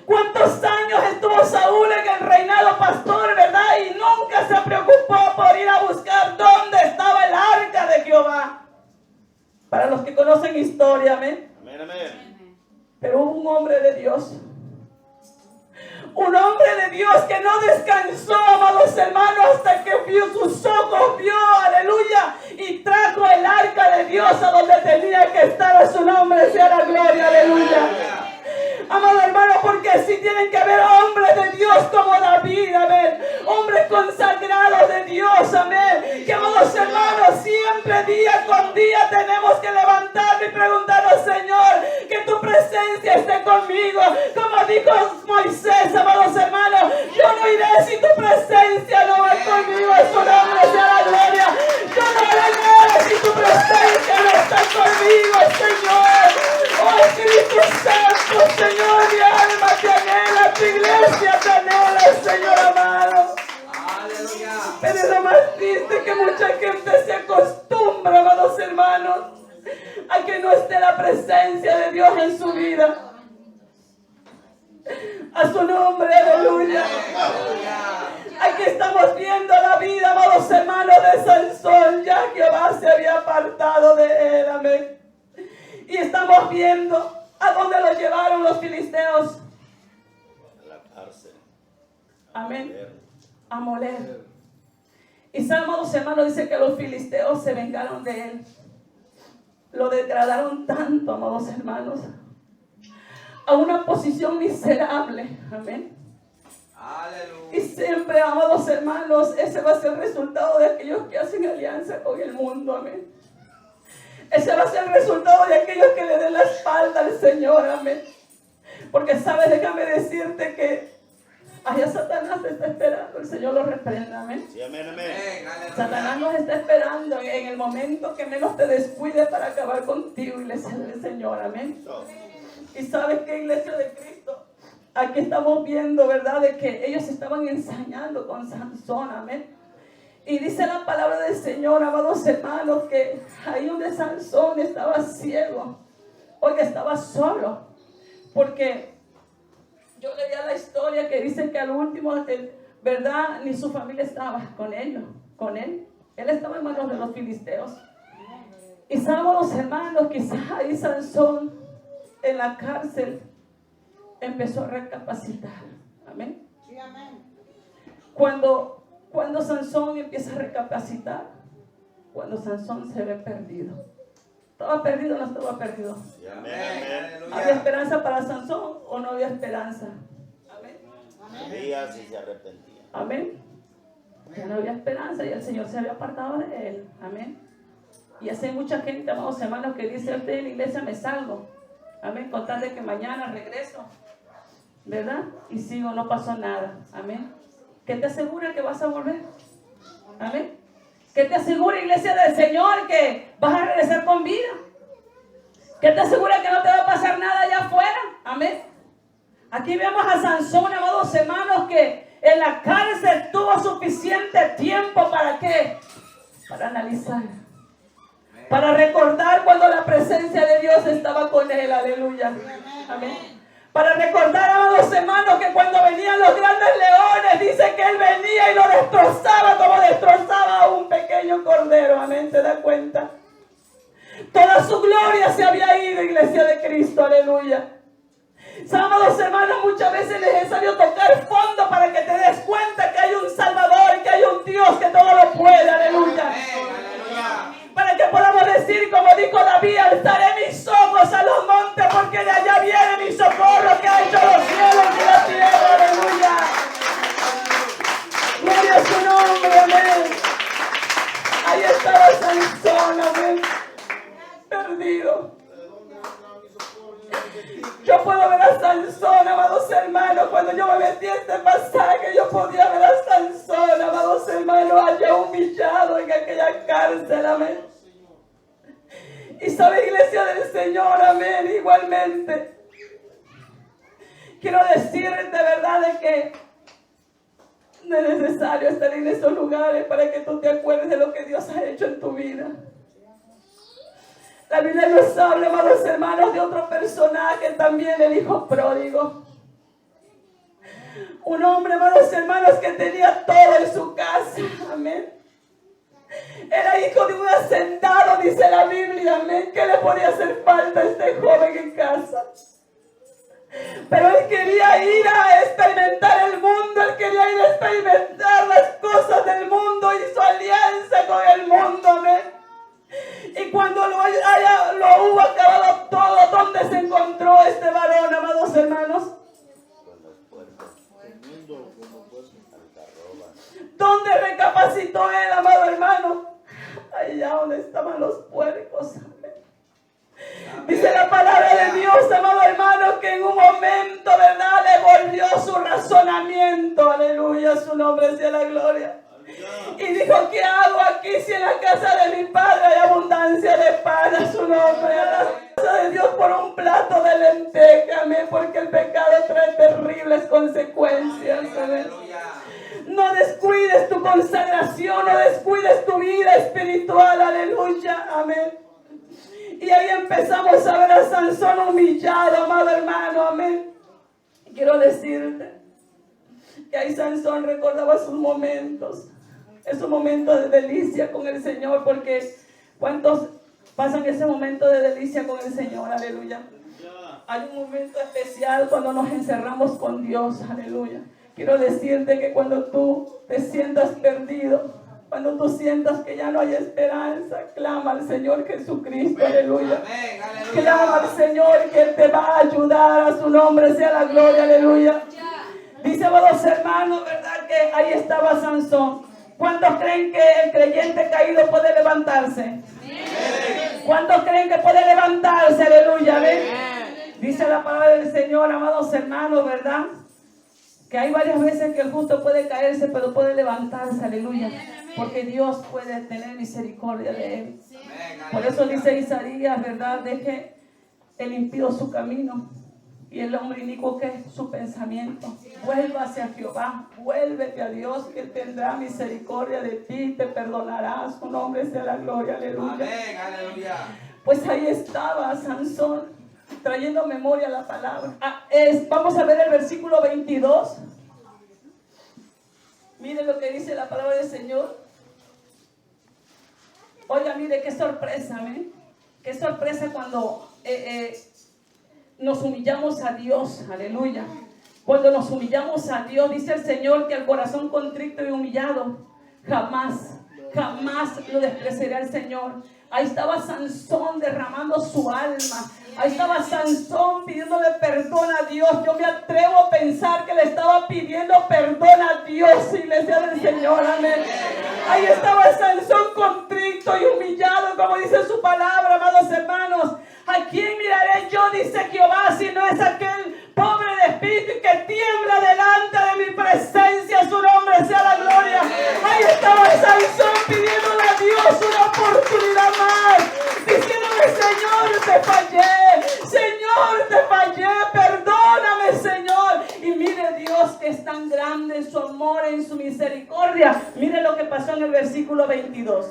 ¿Cuántos años estuvo Saúl en el reinado pastor, verdad? Y nunca se preocupó por ir a buscar dónde estaba el arca de Jehová. Para los que conocen historia, amén. Amén, amén. Pero hubo un hombre de Dios. Un hombre de Dios que no descansó, amados hermanos, hasta que vio sus ojos, vio, aleluya, y trajo el arca de Dios a donde tenía que estar. A su nombre sea la gloria, aleluya. Amados hermanos, porque sí tienen que haber hombres de Dios como David, amén. Hombres consagrados de Dios, amén. Que, amados hermanos, siempre día con día tenemos que levantarnos y preguntarnos, Señor, que tu presencia esté conmigo. Como dijo Moisés, amados hermanos, yo no iré si tu presencia no va conmigo. A su nombre sea la gloria. Yo no haré nada si tu presencia no está conmigo, Señor. Oh Espíritu Santo, Señor, mi alma te anhela, tu iglesia te anhela, Señor amado. Aleluya. Pero es lo más triste que mucha gente se acostumbra, amados hermanos, a que no esté la presencia de Dios en su vida. A su nombre, aleluya. Aquí estamos viendo la vida, amados hermanos, de Sansón. Ya Jehová se había apartado de él, amén. Y estamos viendo a dónde lo llevaron los filisteos. A la cárcel. Amén. A moler. Y amados hermanos, dice que los filisteos se vengaron de él. Lo degradaron tanto, amados hermanos, a una posición miserable. Amén. Aleluya. Y siempre, amados hermanos, ese va a ser el resultado de aquellos que hacen alianza con el mundo. Amén. Ese va a ser el resultado de aquellos que le den la espalda al Señor. Amén. Porque sabes, déjame decirte que allá Satanás te está esperando. El Señor lo reprenda. Amén. Sí, amén, amén. Amén, aleluya. Satanás nos está esperando en el momento que menos te descuides para acabar contigo, iglesia del Señor. Amén. No. Y sabes que, iglesia de Cristo, aquí estamos viendo, ¿verdad? De que ellos estaban ensañando con Sansón, amén. Y dice la palabra del Señor, amados hermanos, que ahí donde Sansón estaba ciego, oiga, estaba solo, porque yo leía la historia que dice que al último, ¿verdad? Ni su familia estaba con ellos, con él. Él estaba en manos de los filisteos. Y sabemos, hermanos, quizás ahí Sansón en la cárcel empezó a recapacitar. Amén. Sí, amén. Cuando Sansón empieza a recapacitar, cuando Sansón se ve perdido. ¿Estaba perdido o no estaba perdido? Amén. ¿Había esperanza para Sansón o no había esperanza? Amén. Sabía si se arrepentía. Amén. Ya no había esperanza y el Señor se había apartado de él. Amén. Y así hay mucha gente, amados hermanos, que dice: usted en la iglesia me salgo. Amén. Con tal de que mañana regreso, ¿verdad? Y sigo, no pasó nada. Amén. ¿Qué te asegura que vas a volver? Amén. ¿Qué te asegura, iglesia del Señor, que vas a regresar con vida? ¿Qué te asegura que no te va a pasar nada allá afuera? Amén. Aquí vemos a Sansón, amados hermanos, que en la cárcel tuvo suficiente tiempo para ¿qué? Para analizar. Para recordar cuando la presencia de Dios estaba con él. Aleluya. Amén. Para recordar, amados hermanos, que cuando venían los grandes leones, dice que él venía y lo destrozaba como destrozaba a un pequeño cordero. Amén, ¿te das cuenta? Toda su gloria se había ido, iglesia de Cristo. Aleluya. Amados hermanos, muchas veces es necesario tocar fondo para que te des cuenta que hay un Salvador, que hay un Dios que todo lo puede. Aleluya. Para que podamos decir, como dijo David: alzaré mis ojos a los montes, porque de allá viene mi socorro, que ha hecho los cielos y la tierra. Aleluya. Gloria a su nombre. Amén. Ahí estaba Sansón. Amén. Perdido. Yo puedo ver a Sansón, amados hermanos. Cuando yo me metí en este pasaje, yo podía ver a Sansón, amados hermanos, allá humillado en aquella cárcel. Amén. Y sabe, iglesia del Señor, amén, igualmente. Quiero decirte, verdad, de que no es necesario estar en esos lugares para que tú te acuerdes de lo que Dios ha hecho en tu vida. La Biblia nos habla, amados hermanos, de otro personaje también, el hijo pródigo. Un hombre, amados hermanos, que tenía todo en su casa. Amén. Era hijo de un hacendado, dice la Biblia. Amén. ¿Qué le podía hacer falta a este joven en casa? Pero él quería ir a experimentar el mundo. Él quería ir a experimentar las cosas del mundo. Hizo alianza con el mundo. Amén. Y cuando lo hubo acabado todo, ¿dónde se encontró este varón, amados hermanos? ¿Dónde recapacitó él, amado hermano? Allá donde estaban los puercos. Dice la palabra de Dios, amado hermano, que en un momento, ¿verdad?, le volvió su razonamiento. Aleluya, su nombre sea la gloria. Y dijo: ¿qué hago aquí si en la casa de mi padre hay abundancia de pan? A su nombre, a la casa de Dios por un plato de lenteja. Amén, porque el pecado trae terribles consecuencias. Amén. No descuides tu consagración, no descuides tu vida espiritual. Aleluya, amén. Y ahí empezamos a ver a Sansón humillado, amado hermano, amén. Quiero decirte que ahí Sansón recordaba sus momentos, esos momentos de delicia con el Señor, porque ¿cuántos pasan ese momento de delicia con el Señor? Aleluya. Hay un momento especial cuando nos encerramos con Dios. Aleluya. Quiero decirte que cuando tú te sientas perdido, cuando tú sientas que ya no hay esperanza, clama al Señor Jesucristo. Aleluya. Amén, aleluya. Clama al Señor, que Él te va a ayudar. A su nombre sea la gloria. Aleluya. Dice, amados hermanos, ¿verdad?, que ahí estaba Sansón. ¿Cuántos creen que el creyente caído puede levantarse? ¿Cuántos creen que puede levantarse? Aleluya. ¿Ven? Dice la palabra del Señor, amados hermanos, ¿verdad?, que hay varias veces que el justo puede caerse, pero puede levantarse. Aleluya. Porque Dios puede tener misericordia de él. Por eso dice Isaías, ¿verdad?, deje el impío su camino Y el hombre inicuo, que es su pensamiento, vuelva hacia Jehová, vuélvete a Dios, que tendrá misericordia de ti, te perdonará, su nombre sea la gloria, aleluya. Amén, aleluya. Pues ahí estaba Sansón, trayendo memoria a la palabra. Vamos a ver el versículo 22. Mire lo que dice la palabra del Señor. Oiga, mire qué sorpresa, ¿eh? Qué sorpresa cuando nos humillamos a Dios, aleluya. Cuando nos humillamos a Dios, dice el Señor que al corazón contrito y humillado, jamás lo despreciará el Señor. Ahí estaba Sansón derramando su alma. Ahí estaba Sansón pidiéndole perdón a Dios. Yo me atrevo a pensar que le estaba pidiendo perdón a Dios, iglesia del Señor, amén. Ahí estaba Sansón contrito y humillado, como dice su palabra, amados hermanos. ¿A quién miraré yo, dice Jehová, si no es aquel pobre de espíritu y que tiembla delante de mi presencia? Su nombre sea la gloria. Ahí estaba Sansón pidiéndole a Dios una oportunidad más, diciéndole: Señor, te fallé, perdóname, Señor. Y mire Dios, que es tan grande en su amor, en su misericordia. Mire lo que pasó en el versículo 22.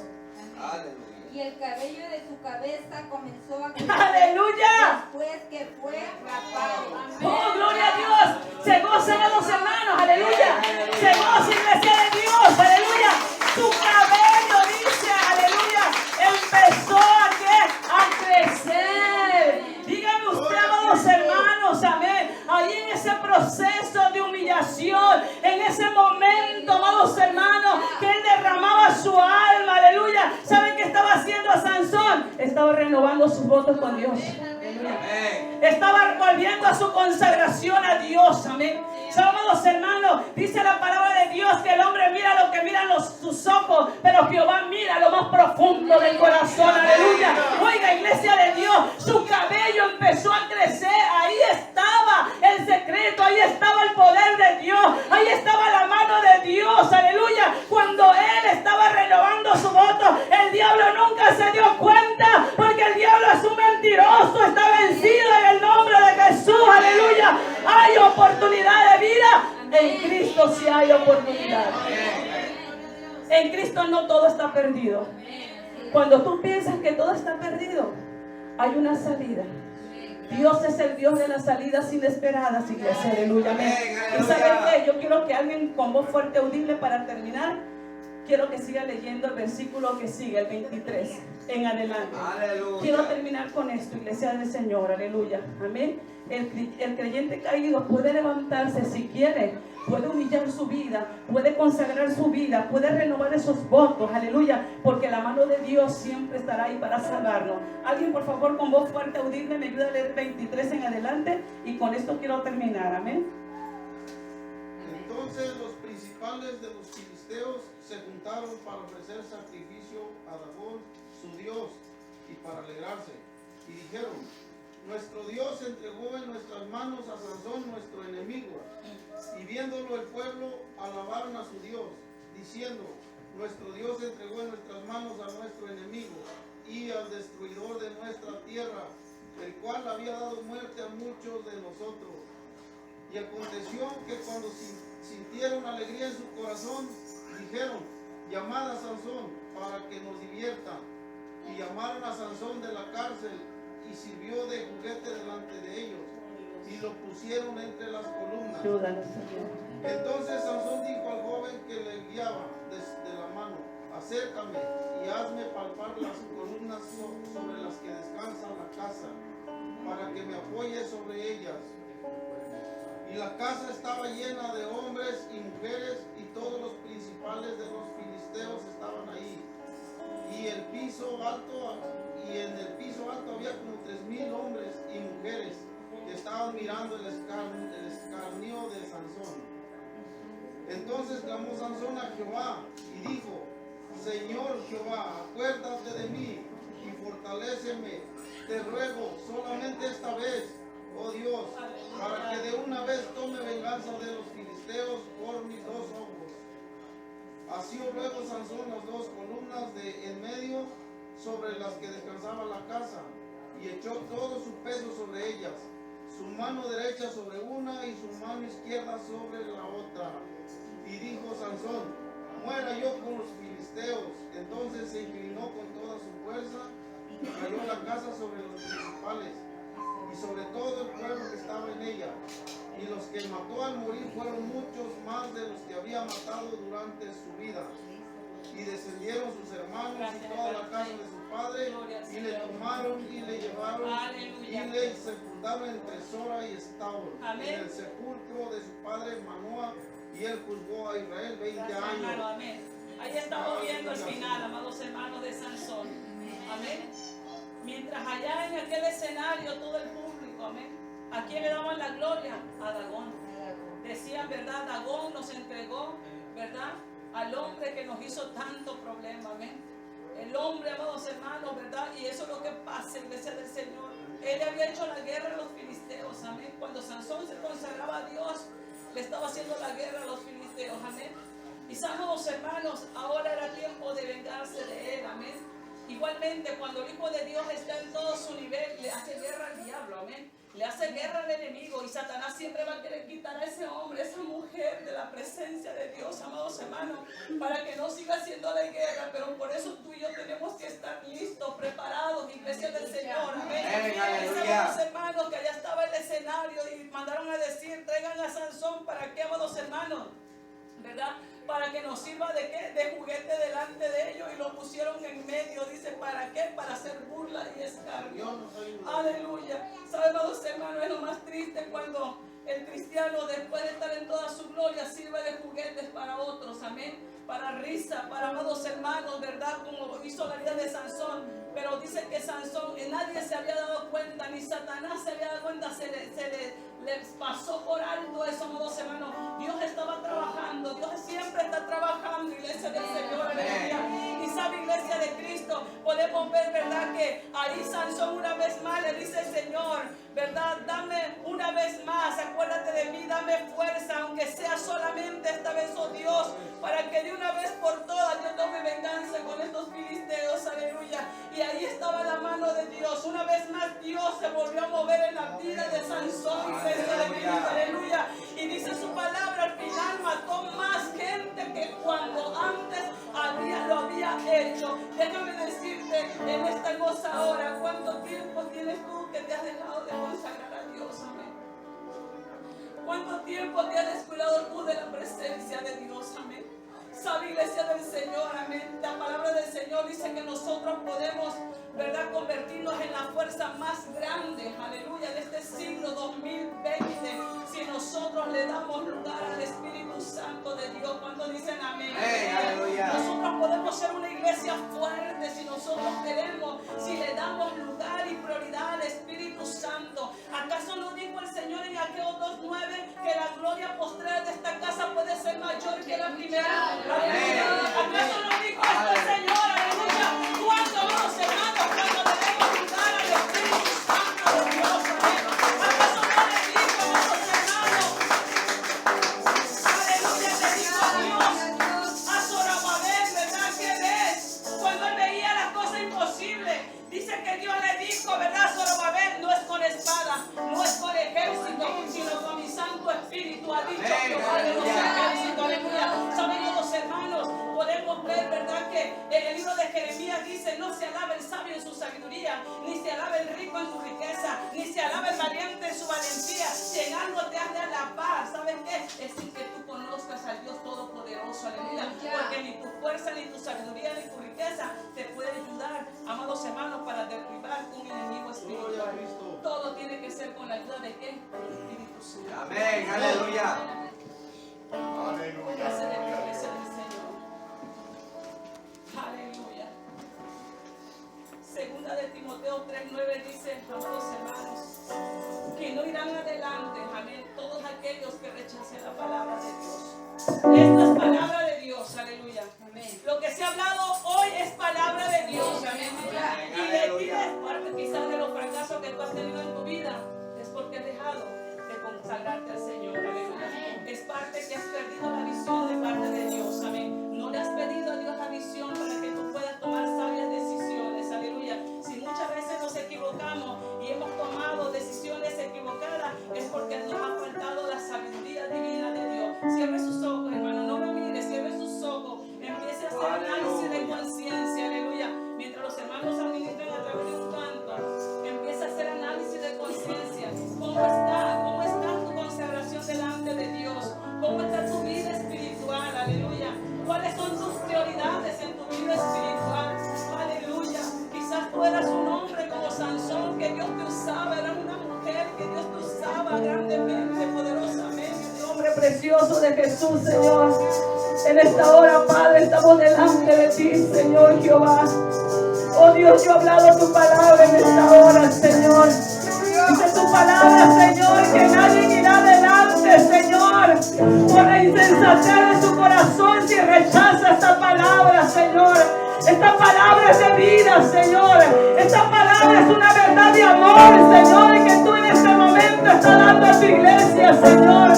Aleluya. Y el cabello de su cabeza comenzó a crecer. ¡Aleluya! Después que fue rapado. ¡Oh, gloria a Dios! Se gozan a los hermanos, aleluya. Se goza, iglesia de Dios, aleluya. Su cabello, dice, aleluya, empezó a crecer. Díganme usted, amados hermanos, amén. Ahí en ese proceso de humillación, en ese momento, amados hermanos, que él derramaba su alma, aleluya. ¿Saben qué estaba haciendo Sansón? Estaba renovando sus votos con Dios. Aleluya. Estaba volviendo a su consagración a Dios, amén. Amados hermanos, dice la palabra de Dios que el hombre mira lo que miran sus ojos, pero Jehová mira lo más profundo del corazón, aleluya. Oiga, iglesia de Dios, su cabello empezó a crecer. Ahí estaba el secreto, ahí estaba el poder de Dios, ahí estaba la mano de Dios, aleluya. Cuando él estaba renovando su voto, el diablo nunca se dio cuenta, porque el diablo es un mentiroso, está vencido en el nombre de Jesús, aleluya. Hay oportunidad de vida, en Cristo sí hay oportunidad. En Cristo no todo está perdido. Cuando tú piensas que todo está perdido, hay una salida. Dios es el Dios de las salidas inesperadas, iglesia, aleluya, amén. Y ¿saben qué? Yo quiero que alguien con voz fuerte, audible, para terminar, quiero que siga leyendo el versículo que sigue, el 23 en adelante. Aleluya. Quiero terminar con esto, iglesia del Señor, aleluya, amén. El creyente caído puede levantarse si quiere, puede humillar su vida, puede consagrar su vida, puede renovar esos votos, aleluya, porque la mano de Dios siempre estará ahí para salvarnos. Alguien, por favor, con voz fuerte, audible, me ayuda a leer 23 en adelante, y con esto quiero terminar, amén. Entonces los principales de los filisteos se juntaron para ofrecer sacrificio a Dagón, su dios, y para alegrarse. Y dijeron: nuestro Dios entregó en nuestras manos a Sansón, nuestro enemigo. Y viéndolo el pueblo, alabaron a su Dios, diciendo: nuestro Dios entregó en nuestras manos a nuestro enemigo y al destruidor de nuestra tierra, el cual había dado muerte a muchos de nosotros. Y aconteció que cuando sintieron alegría en su corazón, dijeron: llamad a Sansón para que nos divierta. Y llamaron a Sansón de la cárcel, y sirvió de juguete delante de ellos, y lo pusieron entre las columnas. Entonces Sansón dijo al joven que le guiaba de la mano: acércame y hazme palpar las columnas sobre las que descansa la casa, para que me apoye sobre ellas. Y la casa estaba llena de hombres y mujeres, y todos los principales de los filisteos estaban ahí. Y en el piso alto había como 3,000 hombres y mujeres que estaban mirando el escarnio de Sansón. Entonces clamó Sansón a Jehová y dijo: Señor Jehová, acuérdate de mí y fortaléceme, te ruego, solamente esta vez, oh Dios, para que de una vez tome venganza de los filisteos por mis 2 ojos. Asió luego Sansón las 2 columnas de en medio sobre las que descansaba la casa, y echó todo su peso sobre ellas, su mano derecha sobre una y su mano izquierda sobre la otra. Y dijo Sansón: muera yo con los filisteos. Entonces se inclinó con toda su fuerza y cayó la casa sobre los principales y sobre todo el pueblo que estaba en ella. Y los que mató al morir fueron muchos más de los que había matado durante su vida. Y descendieron sus hermanos y toda la casa de su padre, y le tomaron y le llevaron y le sepultaron entre Sora y Estaol, en el sepulcro de su padre Manoah, y él juzgó a Israel 20 años. Amén. Ahí estamos viendo el final, amados hermanos, de Sansón. Amén. Mientras allá en aquel escenario todo el público, amén, ¿a quién le daban la gloria? A Dagón. Decían, ¿verdad? Dagón nos entregó, ¿verdad?, al hombre que nos hizo tanto problema, amén. El hombre, amados hermanos, ¿verdad? Y eso es lo que pasa, iglesia del Señor. Él había hecho la guerra a los filisteos, amén. Cuando Sansón se consagraba a Dios, le estaba haciendo la guerra a los filisteos, amén. Y amados hermanos, ahora era tiempo de vengarse de él, amén. Igualmente, cuando el Hijo de Dios está en todo su nivel, le hace guerra al diablo, amén. Le hace guerra al enemigo, y Satanás siempre va a querer quitar a ese hombre, esa mujer de la presencia de Dios, amados hermanos, para que no siga haciendo la guerra. Pero por eso tú y yo tenemos que estar listos, preparados, iglesia del Señor, amén. Amados hermanos, que allá estaba el escenario y mandaron a decir: traigan a Sansón. ¿Para qué, amados hermanos? ¿Verdad? Para que nos sirva de qué, de juguete delante de ellos, y lo pusieron en medio. Dice, ¿para qué? Para hacer burla y escarnio. Aleluya. ¿Saben, amados hermanos? Es lo más triste cuando el cristiano, después de estar en toda su gloria, sirve de juguetes para otros, amén, para risa, para, amados hermanos, ¿verdad? Como hizo la vida de Sansón. Pero dice que Sansón, nadie se había dado cuenta, ni Satanás se había dado cuenta, les pasó por alto eso, amados hermanos. Dios estaba trabajando, Dios siempre está trabajando, iglesia del Señor, aleluya. Y sabe, iglesia de Cristo, podemos ver, ¿verdad?, que ahí Sansón una vez más le dice: Señor, ¿verdad?, dame una vez más, acuérdate de mí, dame fuerza, aunque sea solamente esta vez, oh Dios, para que de una vez por todas yo tome venganza con estos filisteos, aleluya. Y ahí estaba la mano de Dios. Una vez más Dios se volvió a mover en la vida de Sansón, iglesia de Cristo, aleluya. Y dice su palabra, al final mató más gente que cuando antes lo había hecho. Déjame decirte en esta cosa ahora, ¿cuánto tiempo tienes tú que te has dejado de consagrar a Dios? Amén. ¿Cuánto tiempo te has descuidado tú de la presencia de Dios? Amén. Sabe, iglesia del Señor, amén. La palabra del Señor dice que nosotros podemos, ¿verdad?, convertirnos en la fuerza más grande, aleluya, de este siglo 2020, si nosotros le damos lugar al Espíritu Santo de Dios. ¿Cuántos dicen amén? Nosotros podemos ser una iglesia fuerte si nosotros queremos, si le damos lugar y prioridad al Espíritu Santo. ¿Acaso no dijo el Señor en Ageo 2:9 que la gloria postrera de esta casa puede ser mayor que la primera? ¿Acaso no dijo esto el Señor? Aleluya. ¿Cuándo, amados hermanos, cuando le demos lugar al Espíritu Santo de Dios? ¿Acaso no le dijo, amados hermanos? Aleluya, le dijo a Dios, a Zorobabel, ¿verdad? ¿Qué ves? Cuando él veía las cosas imposibles, dice que Dios le dijo, ¿verdad? Zorobabel, no es con espada, no es con ejército, sino con mi Santo Espíritu, ha dicho Jehová de los ejércitos, aleluya. ¿Saben, hermanos? Podemos ver, ¿verdad?, que en el libro de Jeremías dice: no se alaba el sabio en su sabiduría, ni se alaba el rico en su riqueza, ni se alaba el valiente en su valentía. Si en algo te has de alabar, ¿sabes qué? Es sin que tú conozcas al Dios Todopoderoso, aleluya. Porque ni tu fuerza, ni tu sabiduría, ni tu riqueza te puede ayudar, amados hermanos, para derribar un enemigo espiritual. Todo tiene que ser con la ayuda de ¿qué? Del Espíritu Santo. Amén, aleluya. Aleluya. Gracias de la iglesia del Señor. Aleluya. Segunda de Timoteo 3:9 dice, amados hermanos, que no irán adelante, amén, todos aquellos que rechacen la palabra de Dios. Esta es palabra de Dios, aleluya. Amén. Lo que se ha hablado hoy es palabra de Dios, amén. Y de ti es parte quizás de los fracasos que tú has tenido en tu vida, es porque has dejado de consagrarte al Señor, aleluya. Es parte que has perdido la visión de parte de Dios, amén. No le has pedido a Dios la visión para que tú puedas tomar sabias decisiones, aleluya. Si muchas veces nos equivocamos y hemos tomado decisiones equivocadas, precioso de Jesús, Señor. En esta hora, Padre, estamos delante de ti, Señor Jehová. Oh Dios, yo he hablado tu palabra en esta hora, Señor. Dice tu palabra, Señor, que nadie irá adelante, Señor, por la insensatez de su corazón si rechaza esta palabra, Señor. Esta palabra es de vida, Señor. Esta palabra es una verdad de amor, Señor, que tú en este momento estás dando a tu iglesia, Señor.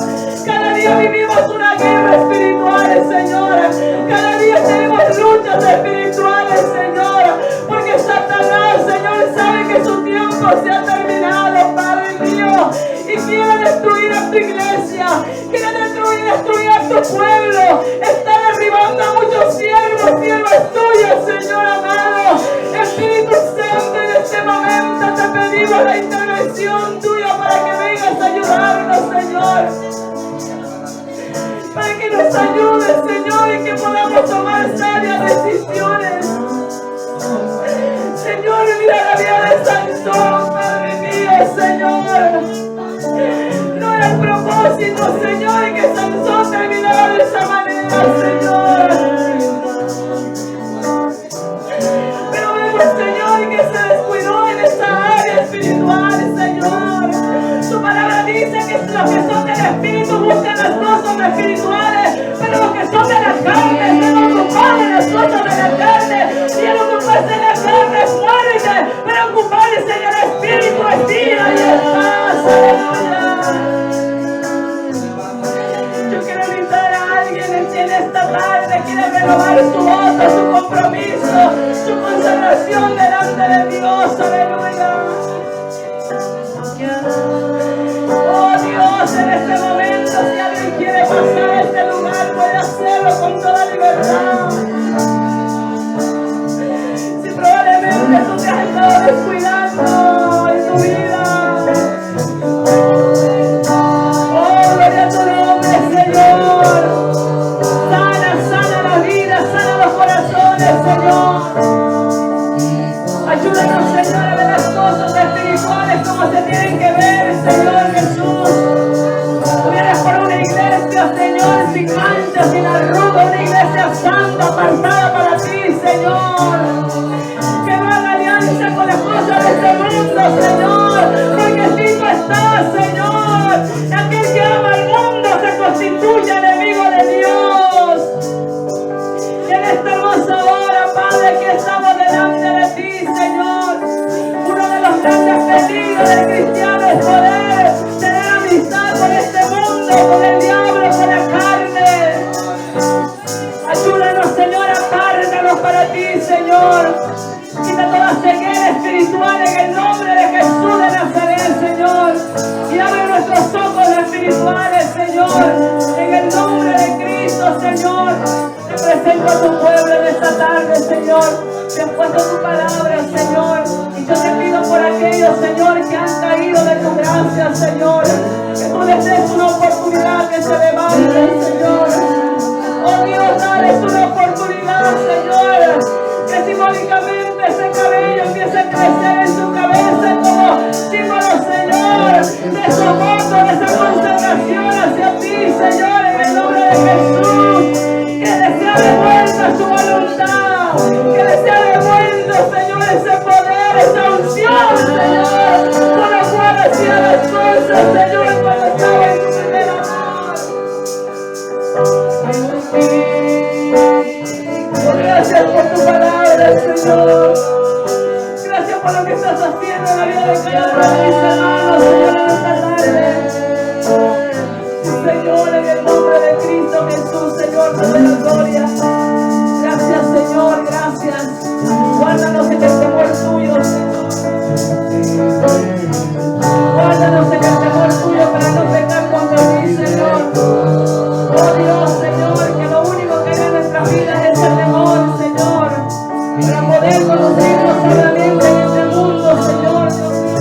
Cada día vivimos una guerra espiritual, Señor. Cada día tenemos luchas espirituales, Señor. Porque Satanás, Señor, sabe que su tiempo se ha terminado, Padre mío. Y quiere destruir a tu iglesia. Quiere destruir a tu pueblo. Está derribando a muchos siervos tuyos, Señor amado. Espíritu Santo, en este momento te pedimos la intervención tuya para que vengas a ayudarnos, Señor. Para que nos ayudes, Señor, y que podamos tomar sabias decisiones. Señor, mira la vida de Sansón, Padre mío, Señor. No era el propósito, Señor, que Sansón terminara de esa manera, Señor. Pero vemos, Señor, que se descuidó en esa área espiritual, Señor. Tu palabra dice que los que son del Espíritu buscan las cosas espirituales, pero los que son de la carne se van ocupados de las cosas de la carne. Y el ocuparse de la carne es muerte, pero ocuparse del Espíritu es vida y es paz. Aleluya. Yo quiero invitar a alguien en esta tarde, quiere renovar su voto, su compromiso, su consagración delante de Dios. Aleluya. Oh Dios, en este momento, si alguien quiere pasar a este lugar, puede hacerlo con toda libertad. Si probablemente tú te has estado descuidando en tu vida. Oh, gloria a tu nombre, Señor. Sana la vida, sana los corazones, Señor. Ayúdanos, Señor, a ver las cosas espirituales como se tienen que ver, Señor Jesús. Tú vienes por una iglesia, Señor, sin mancha, sin arruga, una iglesia santa, apartada para ti, Señor. Que no haga alianza con las cosas de este mundo, Señor, porque si tú estás, Señor, aquel que ama al mundo se constituye enemigo de Dios. Y en esta hermosa hora, Padre, que estamos delante de ti, Señor. Uno de los grandes peligros del cristiano es poder tener amistad con este mundo, con el diablo, con la carne. Ayúdanos, Señor, apártanos para ti, Señor. Quita toda ceguera espiritual en el nombre de Jesús de Nazaret, Señor. Y abre nuestros ojos espirituales, Señor. En el nombre de Cristo, Señor. Te presento a tu pueblo en esta tarde, Señor. Te has puesto tu palabra, Señor. Y yo te pido por aquellos, Señor, que han caído de tu gracia, Señor. Que tú les des una oportunidad que se levanten, Señor. Oh Dios, dales una oportunidad, Señor. Que simbólicamente ese cabello empiece a crecer en su cabeza como símbolo, Señor, de su voto, de esa consagración hacia ti, Señor, en el nombre de Jesús. Que les sea devuelta su voluntad, que les sea devuelto, Señor, ese poder, esa unción, Señor, con la cual hacía las cosas, Señor, cuando estaba en tu primer amor. Gracias por tu palabra, Señor. Gracias por lo que estás haciendo en la vida de cada uno de mis hermanos, Señor, en esta tarde. Señor, en el nombre de Cristo Jesús, Señor, te doy la gloria. Gracias, Señor, gracias. Guárdanos en el temor tuyo, Señor. Guárdanos en el temor tuyo para no pecar contra ti, Señor. Oh Dios, Señor, que lo único que hay en nuestra vida es el temor, Señor, para poder conocernos sabiamente en este mundo, Señor,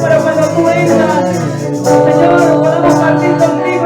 para cuando tú vengas, Señor, podamos partir contigo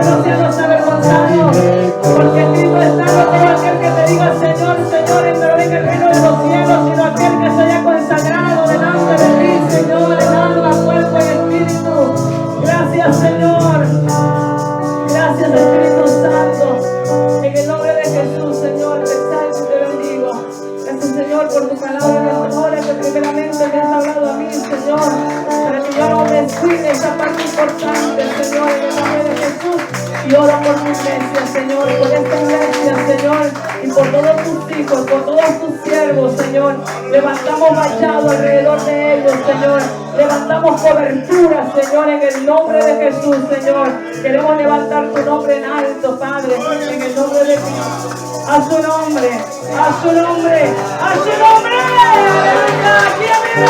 Señor, para que yo no descuide esa parte importante, Señor, en el nombre de Jesús. Y oro por tu iglesia, Señor, por esta iglesia, Señor, y por todos tus hijos, por todos tus siervos, Señor. Levantamos vallado alrededor de ellos, Señor. Levantamos cobertura, Señor, en el nombre de Jesús, Señor. Queremos levantar tu nombre en alto, Padre, en el nombre de Cristo. A su nombre, a su nombre, a su nombre. ¡Aleluya! ¿Quién vive?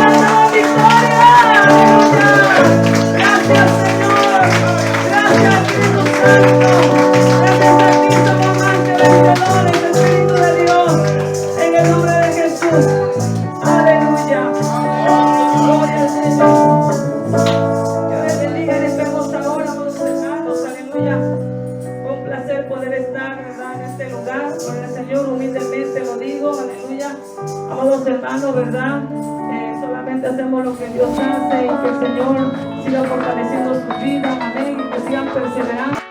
¡Cantamos victoria! ¡Aleluya! Gracias, Señor. Gracias, Espíritu Santo. Gracias a ti, somos más que vencedores, Espíritu de Dios. En el nombre de Jesús. Aleluya. Gloria al Señor. Dios les bendiga en esta hermosa hora, amados hermanos. Aleluya. Fue un placer poder estar, ¿verdad?, en este lugar. Por el Señor, humildemente lo digo. Aleluya. Amados hermanos, ¿verdad? Solamente hacemos lo que Dios hace y que el Señor siga fortaleciendo sus vidas. Amén. Y que sigan perseverando.